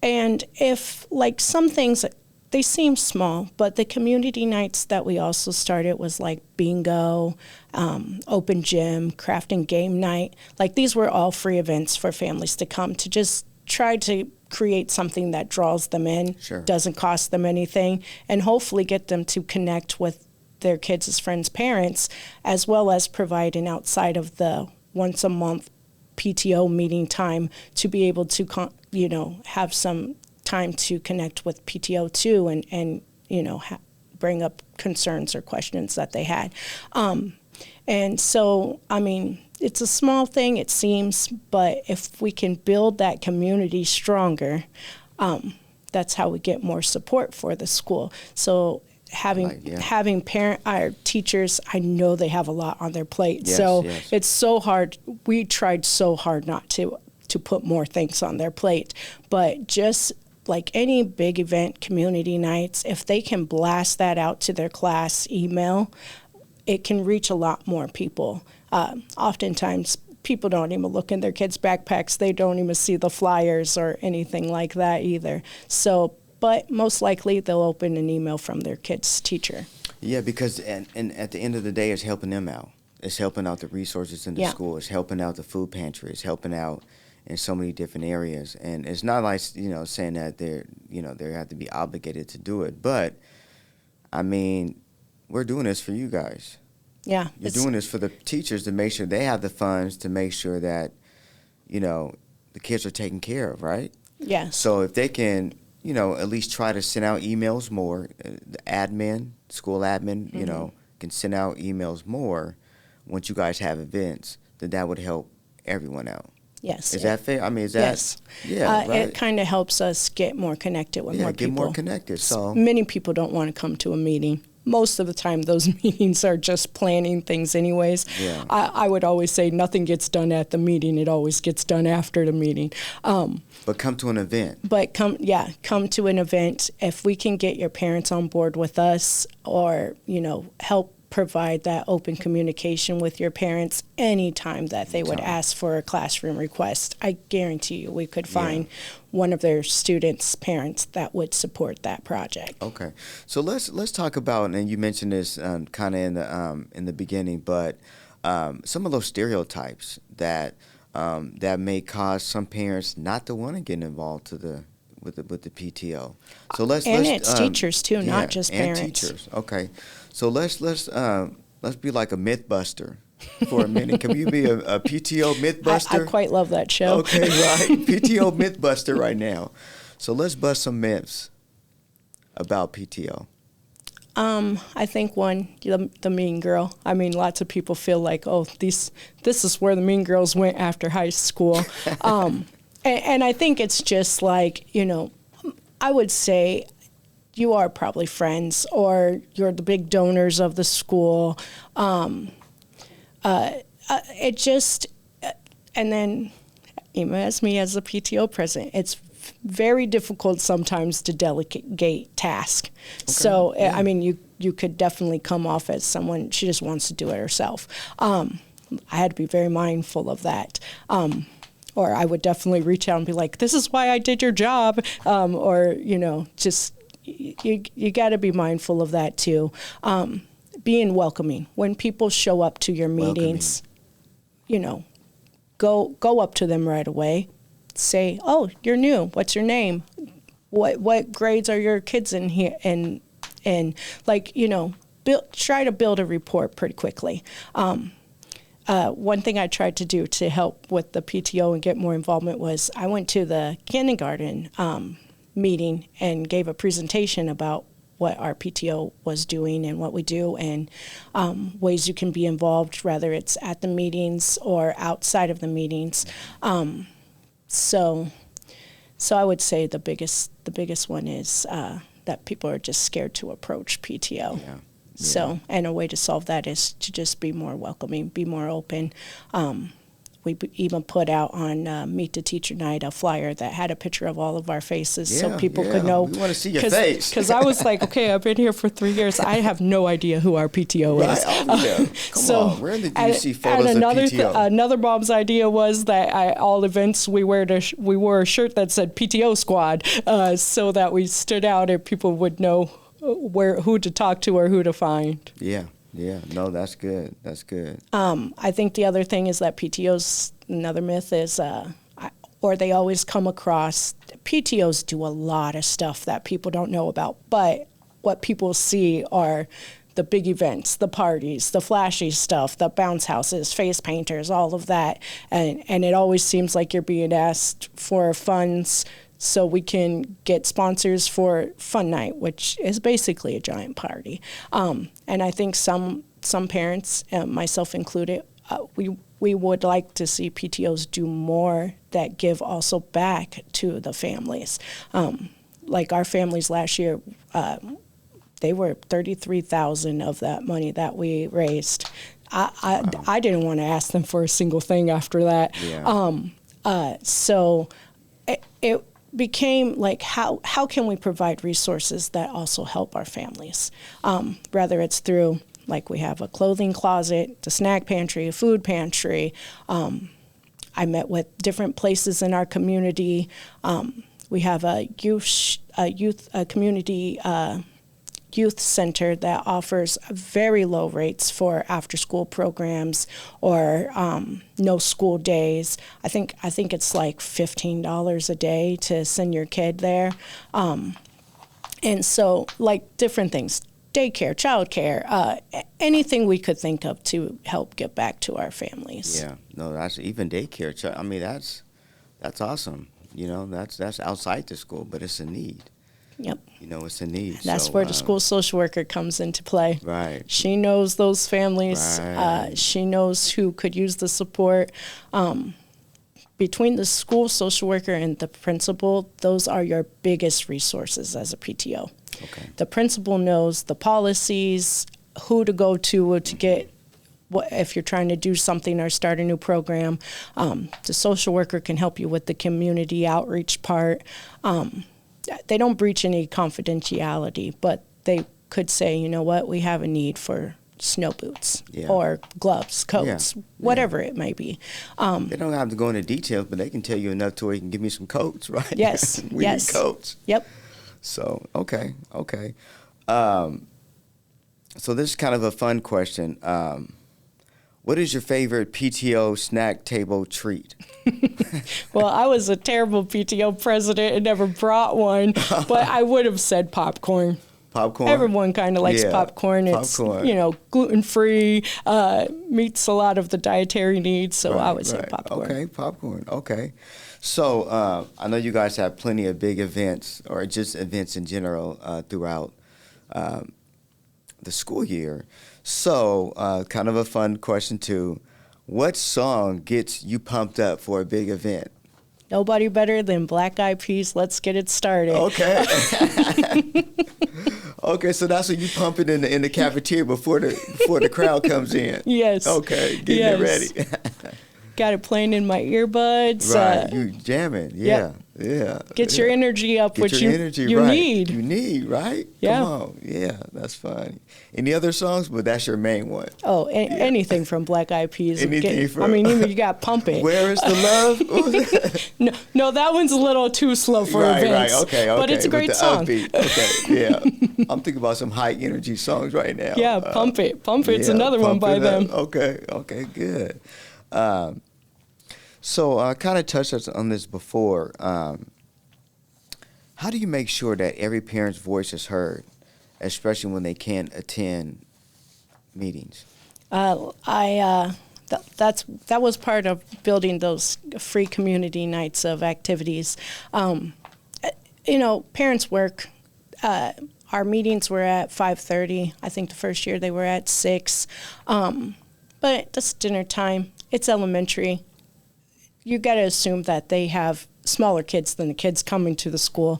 And if, like, some things, they seem small, but the community nights that we also started was like bingo, open gym, craft and game night. Like, these were all free events for families to come to just try to create something that draws them in, Sure. doesn't cost them anything, and hopefully get them to connect with their kids' friends' parents, as well as providing outside of the once a month PTO meeting time to be able to, have some time to connect with PTO too, and bring up concerns or questions that they had. And so, it's a small thing, it seems, but if we can build that community stronger, that's how we get more support for the school. So having our teachers, I know they have a lot on their plate. Yes, so yes. It's so hard. We tried so hard not to put more things on their plate, but just like any big event, community nights, if they can blast that out to their class email, it can reach a lot more people. Oftentimes, people don't even look in their kids' backpacks. They don't even see the flyers or anything like that either. So, but most likely they'll open an email from their kid's teacher. Yeah, because and at the end of the day, it's helping them out. It's helping out the resources in the school. It's helping out the food pantry. It's helping out in so many different areas. And it's not like, saying that they have to be obligated to do it. But, we're doing this for you guys. Yeah. You're doing this for the teachers to make sure they have the funds to make sure that, the kids are taken care of, right? Yeah. So if they can, at least try to send out emails more, the admin, school admin, can send out emails more once you guys have events, then that would help everyone out. Yes. Is that fair? Is that? Yes. Yeah, right. It kind of helps us get more connected with more people. Get more connected. So many people don't want to come to a meeting. Most of the time, those meetings are just planning things anyways. Yeah. I would always say nothing gets done at the meeting. It always gets done after the meeting. But come to an event. But come to an event. If we can get your parents on board with us, or, help provide that open communication with your parents anytime that they would ask for a classroom request, I guarantee you we could find one of their students' parents that would support that project. Okay, so let's talk about, and you mentioned this kind of in the beginning, but some of those stereotypes that may cause some parents not to want to get involved with the PTO. So let's it's teachers too, not just parents. And teachers. Okay, so let's be like a myth buster for a minute. Can you be a PTO myth buster? I quite love that show. Okay, right. PTO myth buster right now. So let's bust some myths about PTO. I think one, the mean girl. I mean, lots of people feel like, oh, this is where the mean girls went after high school. And I think it's just like, I would say you are probably friends or you're the big donors of the school. It just, and then even as me as the PTO president, it's very difficult sometimes to delegate tasks. Okay. So, yeah. I mean, you could definitely come off as someone, she just wants to do it herself. I had to be very mindful of that. Or I would definitely reach out and be like, this is why I did your job. Or, just, you got to be mindful of that too. Being welcoming. When people show up to your meetings, go up to them right away. Say, oh, you're new. What's your name? What grades are your kids in here? And try to build a rapport pretty quickly. One thing I tried to do to help with the PTO and get more involvement was I went to the kindergarten meeting and gave a presentation about what our PTO was doing and what we do and ways you can be involved, whether it's at the meetings or outside of the meetings. So I would say the biggest one is that people are just scared to approach PTO. Yeah. So, and a way to solve that is to just be more welcoming, be more open. We even put out on Meet the Teacher Night a flyer that had a picture of all of our faces so people could know. We want to see your face. Because I was like, okay, I've been here for 3 years. I have no idea who our PTO is. Right. Oh, yeah. Come on. Where did you see photos of PTO? Another mom's idea was that at all events we wore a shirt that said PTO Squad so that we stood out and people would know who to talk to or who to find. Yeah. Yeah, no, that's good. That's good. I think the other thing is that PTOs, another myth is, or they always come across, PTOs do a lot of stuff that people don't know about, but what people see are the big events, the parties, the flashy stuff, the bounce houses, face painters, all of that, and it always seems like you're being asked for funds so we can get sponsors for Fun Night, which is basically a giant party. And I think some parents, myself included, we would like to see PTOs do more that give also back to the families. Like our families last year, they were $33,000 of that money that we raised. I didn't want to ask them for a single thing after that. Yeah. So it became like how can we provide resources that also help our families, whether it's through, like we have a clothing closet, the snack pantry, a food pantry. I met with different places in our community. We have a community youth center that offers very low rates for after-school programs or no school days. I think it's like $15 a day to send your kid there. And so, like, different things, daycare, childcare, anything we could think of to help get back to our families. Yeah, no, that's even daycare. I mean, that's awesome. That's outside the school, but it's a need. Yep. It's a need. That's where the school social worker comes into play. Right. She knows those families. Right. She knows who could use the support. Between the school social worker and the principal, those are your biggest resources as a PTO. Okay. The principal knows the policies, who to go to get if you're trying to do something or start a new program. The social worker can help you with the community outreach part. They don't breach any confidentiality, but they could say, you know what, we have a need for snow boots or gloves, coats, whatever it may be. They don't have to go into details, but they can tell you enough to where you can give me some coats, right? Yes, we need coats. Yep. So, okay. So this is kind of a fun question. What is your favorite PTO snack table treat? Well, I was a terrible PTO president and never brought one, but I would have said popcorn. Popcorn? Everyone kind of likes popcorn. It's, gluten-free, meets a lot of the dietary needs, so I would say popcorn. Okay, popcorn. Okay. So I know you guys have plenty of big events or just events in general throughout the school year. So, kind of a fun question too. What song gets you pumped up for a big event? Nobody better than Black Eyed Peas. Let's get it started. Okay. Okay, so that's what you pump it in the cafeteria before the crowd comes in. Yes. Okay, getting it ready. Got it playing in my earbuds. Right, you jamming. Yeah, yeah. Get your energy up, which you need. You need, right? Yeah. Come on. Yeah, that's fun. Any other songs? But that's your main one. Oh, anything from Black Eyed Peas. Anything from... I mean, even you got Pump It. Where is the love? No, that one's a little too slow for events. Right, okay. But it's a great song. Upbeat. Okay, yeah. I'm thinking about some high energy songs right now. Yeah, Pump It. Pump It's another one by them. Okay, good. So I kind of touched on this before. How do you make sure that every parent's voice is heard, especially when they can't attend meetings? That was part of building those free community nights of activities. Parents work. Our meetings were at 5:30. I think the first year they were at 6. But that's dinner time. It's elementary. You got to assume that they have smaller kids than the kids coming to the school.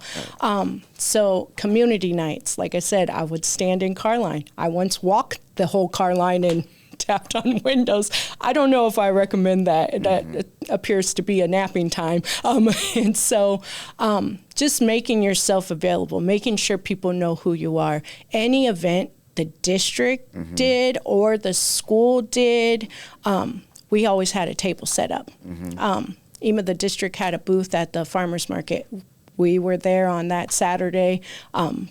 So community nights, like I said, I would stand in car line. I once walked the whole car line and tapped on windows. I don't know if I recommend that. Mm-hmm. That appears to be a napping time. And so just making yourself available, making sure people know who you are. Any event the district mm-hmm. did or the school did, we always had a table set up. Mm-hmm. Even the district had a booth at the farmers market. We were there on that Saturday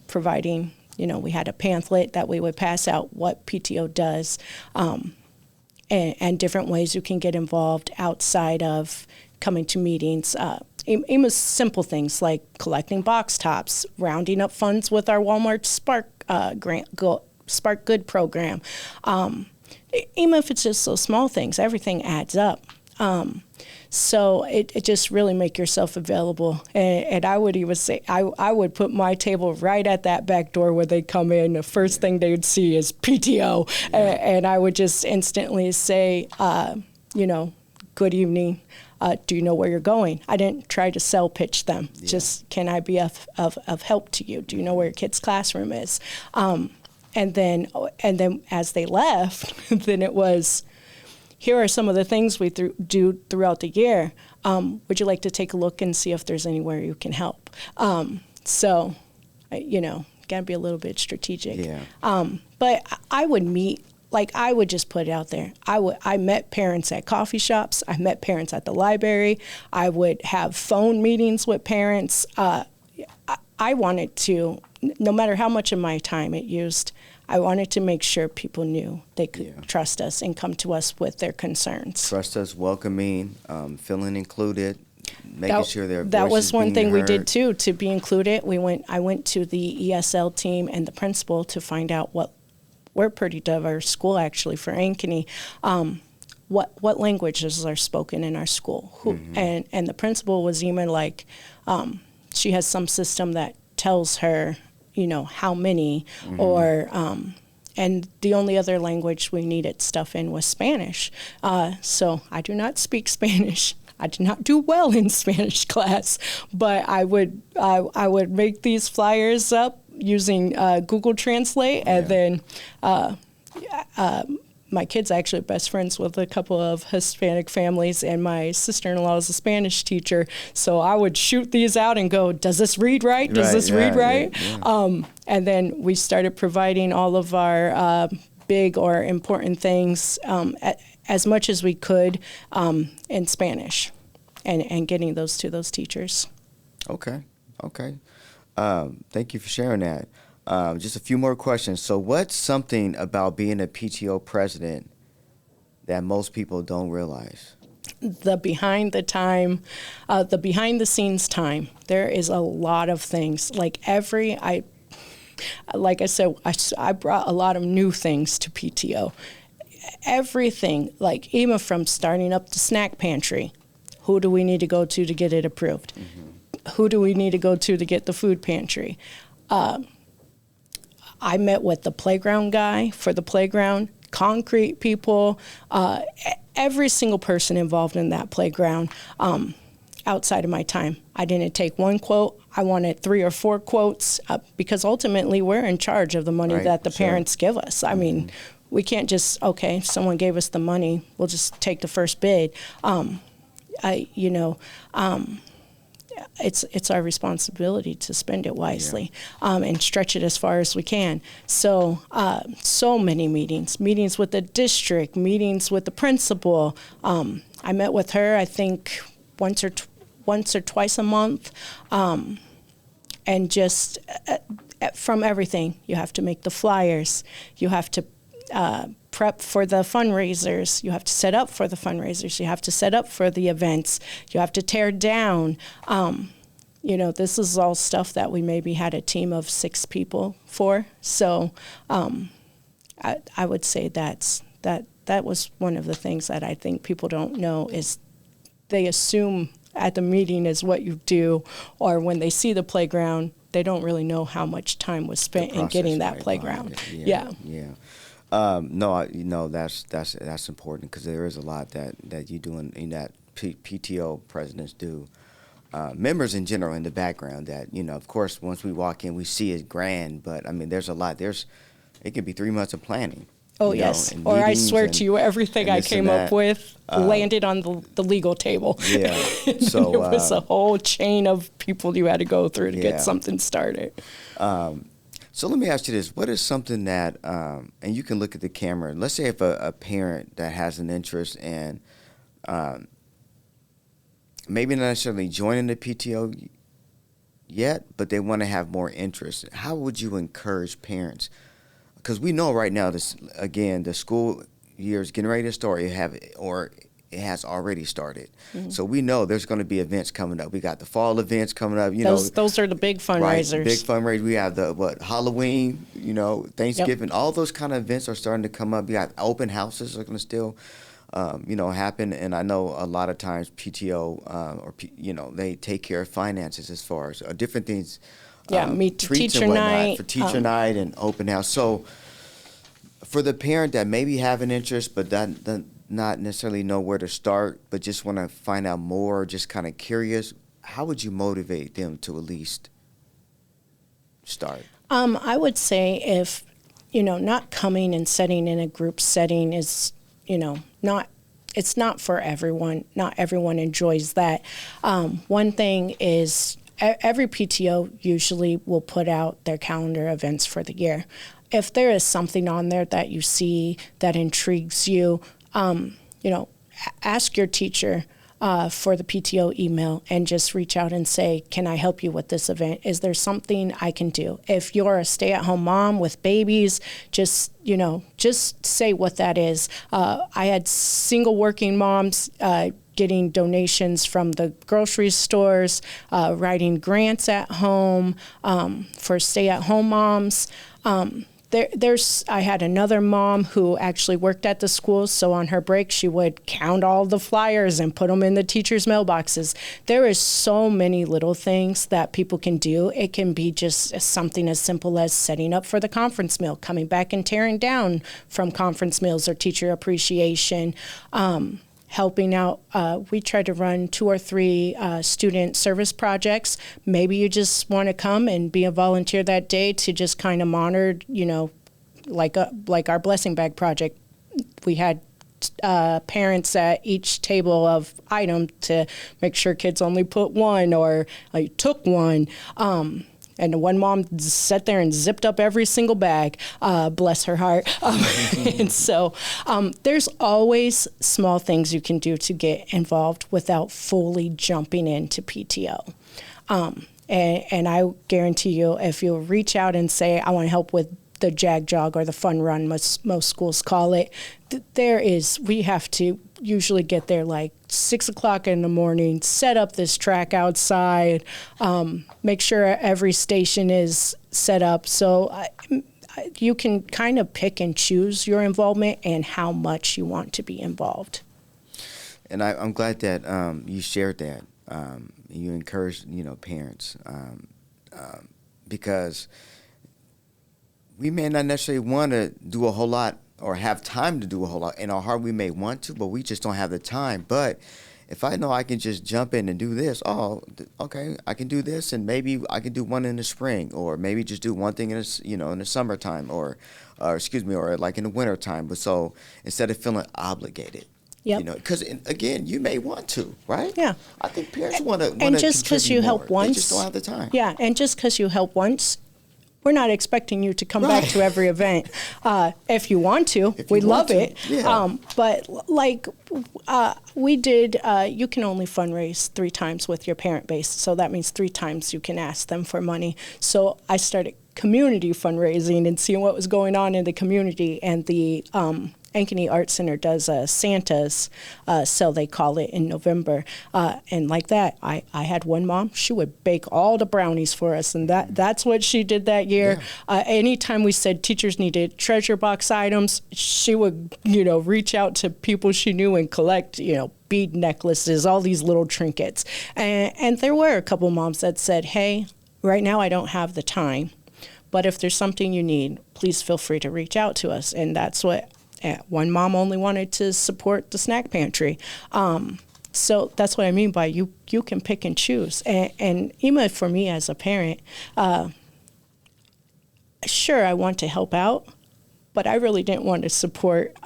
providing, we had a pamphlet that we would pass out what PTO does and different ways you can get involved outside of coming to meetings. Even simple things like collecting box tops, rounding up funds with our Walmart Spark Spark Good program. Even if it's just those small things, everything adds up. So it just really make yourself available. And I would even say, I would put my table right at that back door where they come in. The first thing they would see is PTO. Yeah. And I would just instantly say, good evening. Do you know where you're going? I didn't try to sell pitch them. Yeah. Just, can I be of help to you? Do you know where your kid's classroom is? And then as they left, then it was, here are some of the things we do throughout the year. Would you like to take a look and see if there's anywhere you can help? So, got to be a little bit strategic. Yeah. But I would meet, I would just put it out there. I met parents at coffee shops. I met parents at the library. I would have phone meetings with parents. I wanted to, no matter how much of my time it used, I wanted to make sure people knew they could trust us and come to us with their concerns. Trust us, welcoming, feeling included, making sure their voice That was one thing heard. We did too, to be included. I went to the ESL team and the principal to find out we're a pretty diverse school actually for Ankeny. What languages are spoken in our school? Mm-hmm. And the principal was even she has some system that tells her, how many, mm-hmm. or, and the only other language we needed stuff in was Spanish. So I do not speak Spanish. I did not do well in Spanish class, but I would make these flyers up using Google Translate, and then my kids are actually best friends with a couple of Hispanic families, and my sister-in-law is a Spanish teacher. So I would shoot these out and go, does this read right? Does this read right? Yeah. And then we started providing all of our big or important things as much as we could in Spanish and getting those to those teachers. Okay. Thank you for sharing that. Just a few more questions. So what's something about being a PTO president that most people don't realize? The behind the scenes time. There is a lot of things. Like I said, I brought a lot of new things to PTO. Everything, even from starting up the snack pantry. Who do we need to go to get it approved? Mm-hmm. Who do we need to go to get the food pantry? I met with the playground guy for the playground, concrete people, every single person involved in that playground outside of my time. I didn't take one quote. I wanted 3 or 4 quotes because ultimately we're in charge of the money that the parents give us. I mean, we can't just, okay, someone gave us the money, we'll just take the first bid. It's our responsibility to spend it wisely and stretch it as far as we can. So, so many meetings with the district, meetings with the principal. I met with her, I think, once or twice a month, and just from everything. You have to make the flyers. You have to prep for the fundraisers. You have to set up for the fundraisers. You have to set up for the events. You have to tear down. This is all stuff that we maybe had a team of 6 people for. So I would say that was one of the things that I think people don't know is they assume at the meeting is what you do, or when they see the playground, they don't really know how much time was spent in getting that playground. Yeah. That's important because there is a lot that you do and that PTO presidents do. Members in general in the background that, of course, once we walk in, we see it grand, but I mean, there's a lot. It could be 3 months of planning. Oh, yes. Or I swear to you, everything I came up with landed on the legal table. Yeah. So it was a whole chain of people you had to go through to get something started. So let me ask you this. What is something that, and you can look at the camera, let's say if a parent that has an interest in maybe not necessarily joining the PTO yet, but they want to have more interest, how would you encourage parents? Because we know right now, the school year is getting ready to start, it has already started. Mm-hmm. So we know there's going to be events coming up. We got the fall events coming up. Those are the big fundraisers. Right, big fundraisers. We have Halloween, Thanksgiving. Yep. All those kind of events are starting to come up. We got open houses are going to still, happen. And I know a lot of times PTO they take care of finances as far as different things. Meet teacher night. For teacher night and open house. So for the parent that maybe have an interest but not necessarily know where to start, but just want to find out more, just kind of curious, how would you motivate them to at least start? I would say if, not coming and sitting in a group setting is, it's not for everyone. Not everyone enjoys that. One thing is, every PTO usually will put out their calendar events for the year. If there is something on there that you see that intrigues you, ask your teacher for the PTO email and just reach out and say, can I help you with this event? Is there something I can do? If you're a stay-at-home mom with babies, just say what that is. I had single working moms getting donations from the grocery stores, writing grants at home for stay-at-home moms. I had another mom who actually worked at the school, so on her break she would count all the flyers and put them in the teachers' mailboxes. There is so many little things that people can do. It can be just something as simple as setting up for the conference meal, coming back and tearing down from conference meals or teacher appreciation, helping out. We try to run 2 or 3 student service projects. Maybe you just want to come and be a volunteer that day to just kind of monitor, like our blessing bag project. We had parents at each table of item to make sure kids only put one or took one. And one mom sat there and zipped up every single bag, bless her heart. And so there's always small things you can do to get involved without fully jumping into PTO. And I guarantee you, if you reach out and say, I want to help with the JAG jog or the fun run, most schools call it, we have to usually get there like 6 o'clock in the morning, set up this track outside, make sure every station is set up. So you can kind of pick and choose your involvement and how much you want to be involved. And I'm glad that you shared that. You encouraged, parents, because we may not necessarily want to do a whole lot or have time to do a whole lot. In our heart, we may want to, but we just don't have the time. But if I know I can just jump in and do this, okay, I can do this, and maybe I can do one in the spring, or maybe just do one thing in the summertime, or like in the wintertime. But so instead of feeling obligated. Yep. Because again, you may want to, right? Yeah. I think parents want to. And just because you help once, they just don't have the time. Yeah, and just because you help once, we're not expecting you to come back to every event. If you want to, we love it. Yeah. But like we did, you can only fundraise 3 times with your parent base. So that means 3 times you can ask them for money. So I started community fundraising and seeing what was going on in the community. And the Ankeny Art Center does Santa's, so they call it, in November. And like that, I had one mom, she would bake all the brownies for us, and that's what she did that year. Yeah. Anytime we said teachers needed treasure box items, she would, reach out to people she knew and collect, bead necklaces, all these little trinkets. And there were a couple moms that said, hey, right now I don't have the time, but if there's something you need, please feel free to reach out to us. And that's what one mom only wanted to support the snack pantry. So that's what I mean by you can pick and choose. And even for me as a parent, sure, I want to help out, but I really didn't want to support,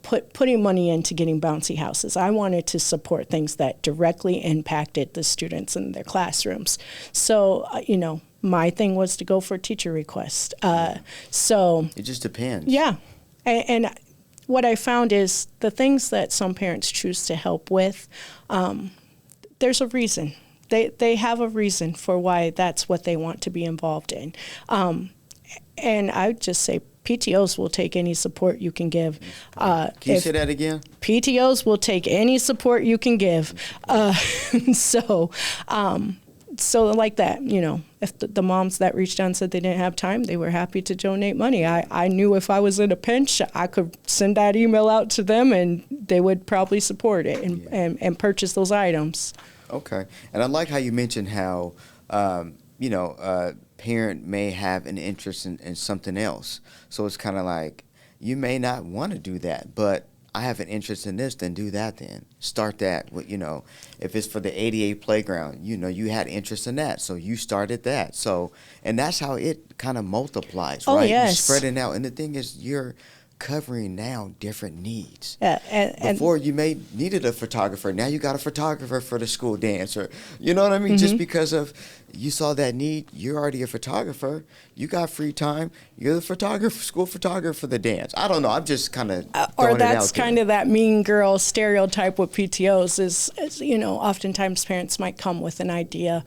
putting money into getting bouncy houses. I wanted to support things that directly impacted the students in their classrooms. So, my thing was to go for teacher requests. So it just depends. Yeah. And what I found is the things that some parents choose to help with, there's a reason. They have a reason for why that's what they want to be involved in. And I would just say PTOs will take any support you can give. Can you say that again? PTOs will take any support you can give. So like that, if the moms that reached out and said they didn't have time, they were happy to donate money. I knew if I was in a pinch, I could send that email out to them and they would probably support it and purchase those items. Okay. And I like how you mentioned how, parent may have an interest in something else. So it's kind of like, you may not want to do that, but I have an interest in this, then do that then. Start that. If it's for the ADA playground, you had interest in that, so you started that. So, and that's how it kind of multiplies, right? Yes. You're spreading out. And the thing is, you're covering now different needs. And Before you may needed a photographer, now you got a photographer for the school dance, or you know what I mean? Mm-hmm. Just because of you saw that need, you're already a photographer. You got free time. You're the photographer, school photographer for the dance. I don't know. I'm just kind of or that's kind of that mean girl stereotype with PTOs. Is oftentimes parents might come with an idea.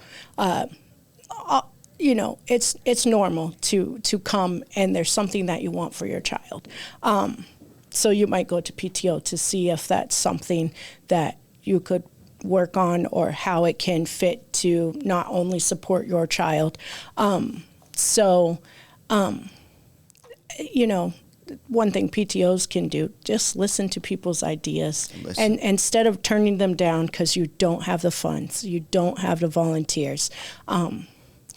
It's normal to come and there's something that you want for your child. So you might go to PTO to see if that's something that you could work on or how it can fit to not only support your child. One thing PTOs can do, just listen to people's ideas. And instead of turning them down because you don't have the funds, you don't have the volunteers,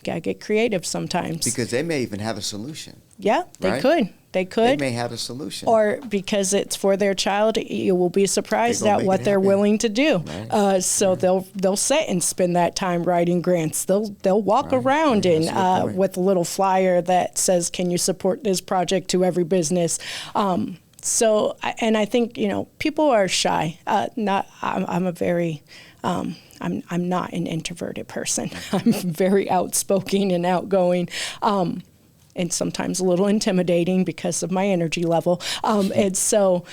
gotta get creative sometimes. Because they may even have a solution. Yeah, they could. They may have a solution. Or because it's for their child, you will be surprised at what they're willing to do. Right. So they'll sit and spend that time writing grants. They'll walk around and with a little flyer that says, "Can you support this project to every business?" So I think people are shy. I'm a very I'm not an introverted person. I'm very outspoken and outgoing, and sometimes a little intimidating because of my energy level. And so,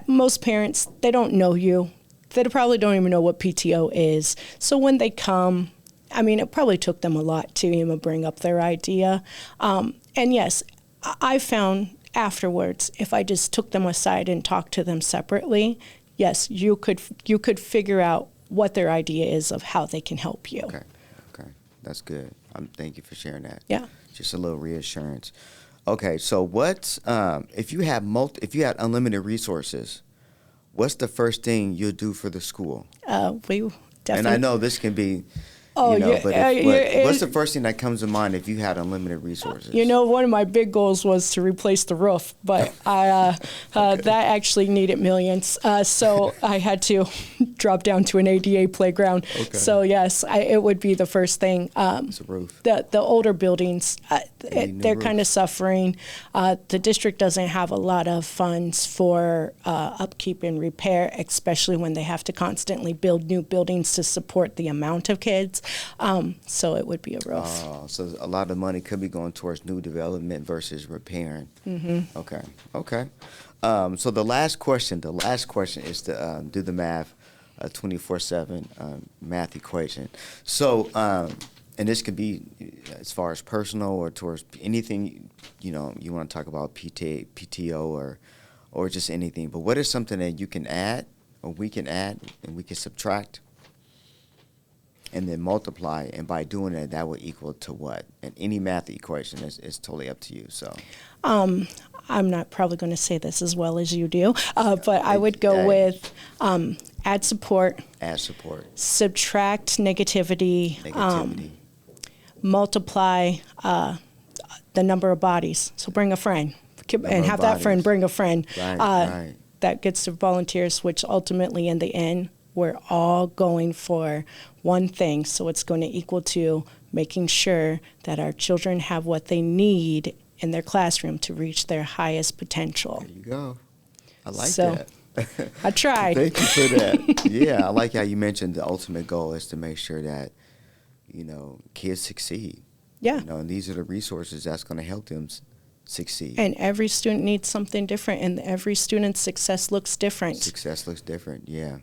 most parents, they don't know you. They probably don't even know what PTO is. So when they come, it probably took them a lot to even bring up their idea. And yes, I found afterwards, if I just took them aside and talked to them separately, yes, you could figure out what their idea is of how they can help you. Okay, that's good. Thank you for sharing that. Yeah, just a little reassurance. Okay, so what's if you had unlimited resources, what's the first thing you'll do for the school? We definitely. And I know this can be, Oh, But what's the it, first thing that comes to mind if you had unlimited resources? one of my big goals was to replace the roof, but that actually needed millions. So I had to drop down to an ADA playground. Okay. So yes, it would be the first thing. It's a roof. The older buildings, they're roof. kind of suffering. The district doesn't have a lot of funds for upkeep and repair, especially when they have to constantly build new buildings to support the amount of kids. So it would be a roof. So a lot of money could be going towards new development versus repairing. Mm-hmm. Okay. So the last question is to do the math, 24/7 math equation. So, and this could be as far as personal or towards anything, you want to talk about PTO or just anything. But what is something that you can add or we can add and we can subtract and then multiply, and by doing it, that would equal to what? And any math equation is totally up to you. So, I'm not probably going to say this as well as you do, but I would go with add support, subtract negativity. Multiply the number of bodies. So bring a friend, and have that friend bring a friend. Right. That gets to volunteers, which ultimately, in the end, we're all going for one thing. So it's going to equal to making sure that our children have what they need in their classroom to reach their highest potential. There you go. I like that. I tried. Thank you for that. Yeah, I like how you mentioned the ultimate goal is to make sure that, kids succeed. Yeah. And these are the resources that's going to help them succeed. And every student needs something different, and every student's success looks different. Yeah.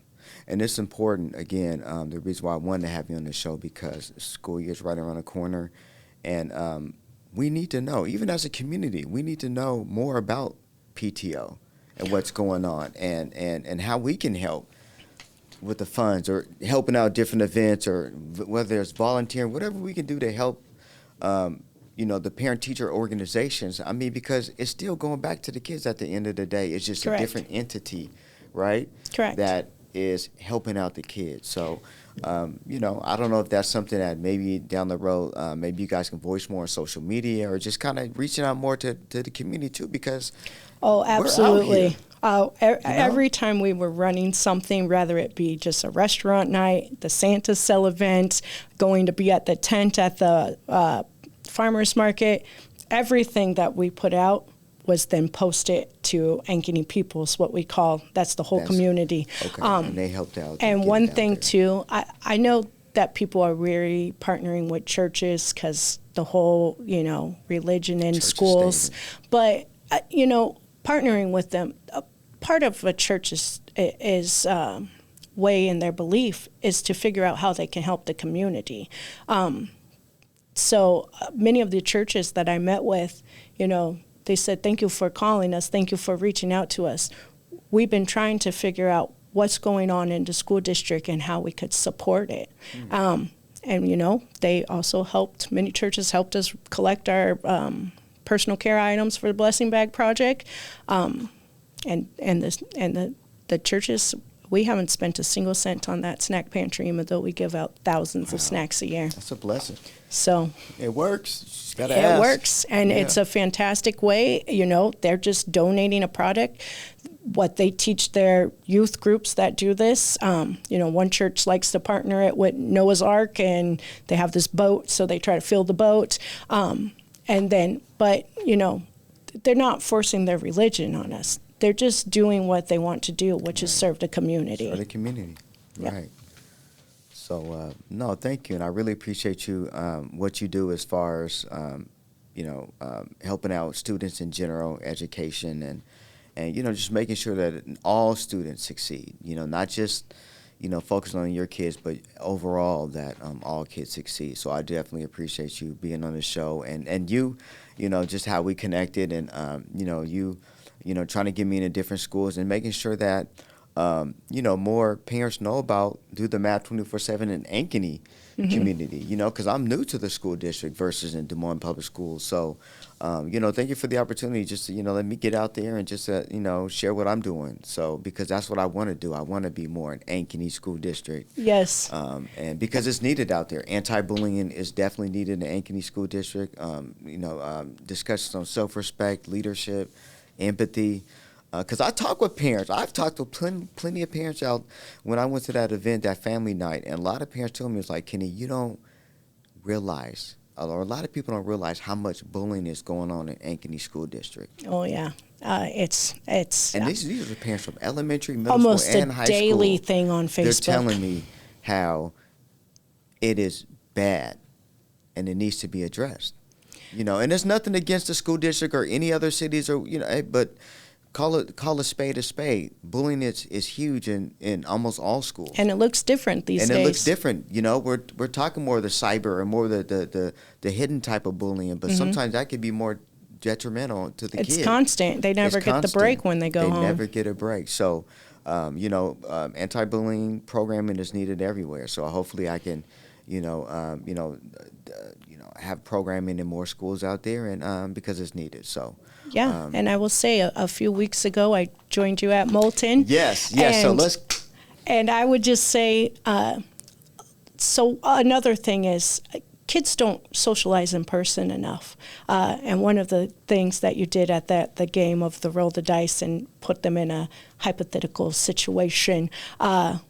And it's important, again, the reason why I wanted to have you on the show, because school year is right around the corner, and we need to know, even as a community, we need to know more about PTO and what's going on and how we can help with the funds or helping out different events, or whether it's volunteering, whatever we can do to help, the parent-teacher organizations. I mean, because it's still going back to the kids at the end of the day. It's just Correct. A different entity, right? Correct. That is helping out the kids. So, I don't know if that's something that maybe down the road, maybe you guys can voice more on social media, or just kind of reaching out more to the community too, because absolutely. We're out here, Every time we were running something, whether it be just a restaurant night, the Santa Cell event, going to be at the tent at the farmers market, everything that we put out was then posted to Ankeny Peoples, what we call, that's the whole community. Okay, and they helped out. And one thing too, I know that people are really partnering with churches because the whole, religion in schools, but, partnering with them, part of a church's way in their belief is to figure out how they can help the community. So many of the churches that I met with, they said, thank you for calling us. Thank you for reaching out to us. We've been trying to figure out what's going on in the school district and how we could support it. And, they also many churches helped us collect our personal care items for the Blessing Bag Project. And the churches, we haven't spent a single cent on that snack pantry, even though we give out thousands of snacks a year. That's a blessing. So it works. Just gotta it ask. works, and it's a fantastic way. They're just donating a product. What they teach their youth groups that do this, one church likes to partner it with Noah's Ark, and they have this boat, so they try to fill the boat. But they're not forcing their religion on us. They're just doing what they want to do, which is serve the community. Serve the community, right. So, no, thank you. And I really appreciate you, what you do as far as, helping out students in general, education, and just making sure that all students succeed, not just, focusing on your kids, but overall that all kids succeed. So I definitely appreciate you being on the show and you, just how we connected and, you trying to get me into different schools and making sure that more parents know about Do the Math 24/7 in Ankeny community, because I'm new to the school district versus in Des Moines Public Schools. So, thank you for the opportunity just to, let me get out there and just, share what I'm doing. So, because that's what I want to do. I want to be more an Ankeny school district. Yes. And because it's needed out there. Anti-bullying is definitely needed in the Ankeny school district. Discussions on self-respect, leadership, empathy. Because I talk with parents. I've talked to plenty of parents out when I went to that event, that family night, and a lot of parents told me, it's like, Kenny, you don't realize, or a lot of people don't realize how much bullying is going on in Ankeny School District. Oh, yeah. It's and these are parents from elementary, middle almost school, and high school. Almost a daily thing on Facebook. They're telling me how it is bad and it needs to be addressed. And there's nothing against the school district or any other cities, or but call a spade a spade. Bullying is huge in almost all schools. And it looks different these days. And it looks different. We're talking more of the cyber and more of the hidden type of bullying, but sometimes that could be more detrimental to the kids. It's constant. They never get the break when they go home. They never get a break. So, anti-bullying programming is needed everywhere. So hopefully I can, have programming in more schools out there, and because it's needed. So. Yeah, and I will say a few weeks ago I joined you at Moulton. Yes. And I would just say, so another thing is kids don't socialize in person enough. And one of the things that you did at the game of the roll the dice and put them in a hypothetical situation, and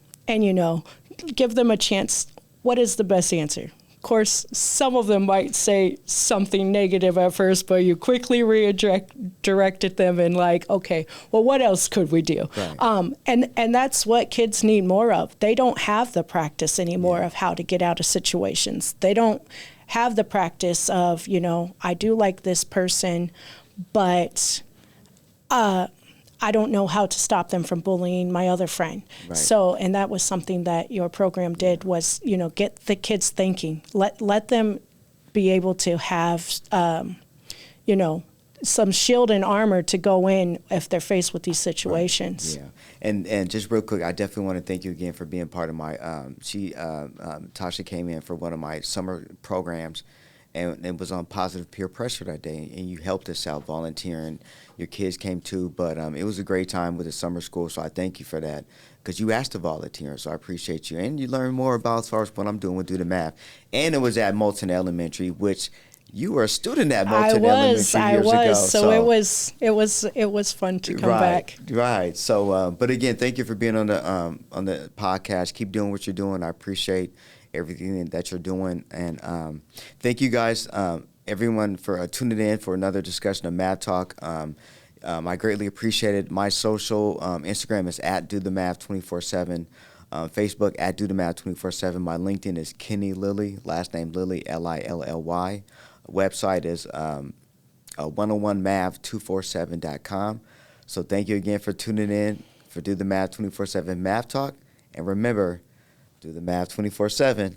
give them a chance. What is the best answer? Of course, some of them might say something negative at first, but you quickly redirected them and okay, well, what else could we do? Right. And that's what kids need more of. They don't have the practice anymore of how to get out of situations. They don't have the practice of, I do like this person, but I don't know how to stop them from bullying my other friend. Right. So, and that was something that your program did was, get the kids thinking. Let them be able to have, some shield and armor to go in if they're faced with these situations. Right. Yeah. And just real quick, I definitely want to thank you again for being part of my, Tasha came in for one of my summer programs, and it was on positive peer pressure that day, and you helped us out volunteering. Your kids came too, but it was a great time with the summer school, so I thank you for that, because you asked to volunteer, so I appreciate you. And you learned more about as far as what I'm doing with Do the Math. And it was at Moulton Elementary, which you were a student at Moulton Elementary years ago. So it was fun to come back. Right. So, but again, thank you for being on the podcast. Keep doing what you're doing. I appreciate everything that you're doing, and thank you guys, everyone, for tuning in for another discussion of Math Talk. I greatly appreciate it. My social Instagram is @DoTheMath247, Facebook @DoTheMath247. My LinkedIn is Kenny Lilly, last name Lilly, Lilly. Website is 101math247.com. So thank you again for tuning in for Do the Math 24/7 Math Talk, and remember, Do the Math 24/7.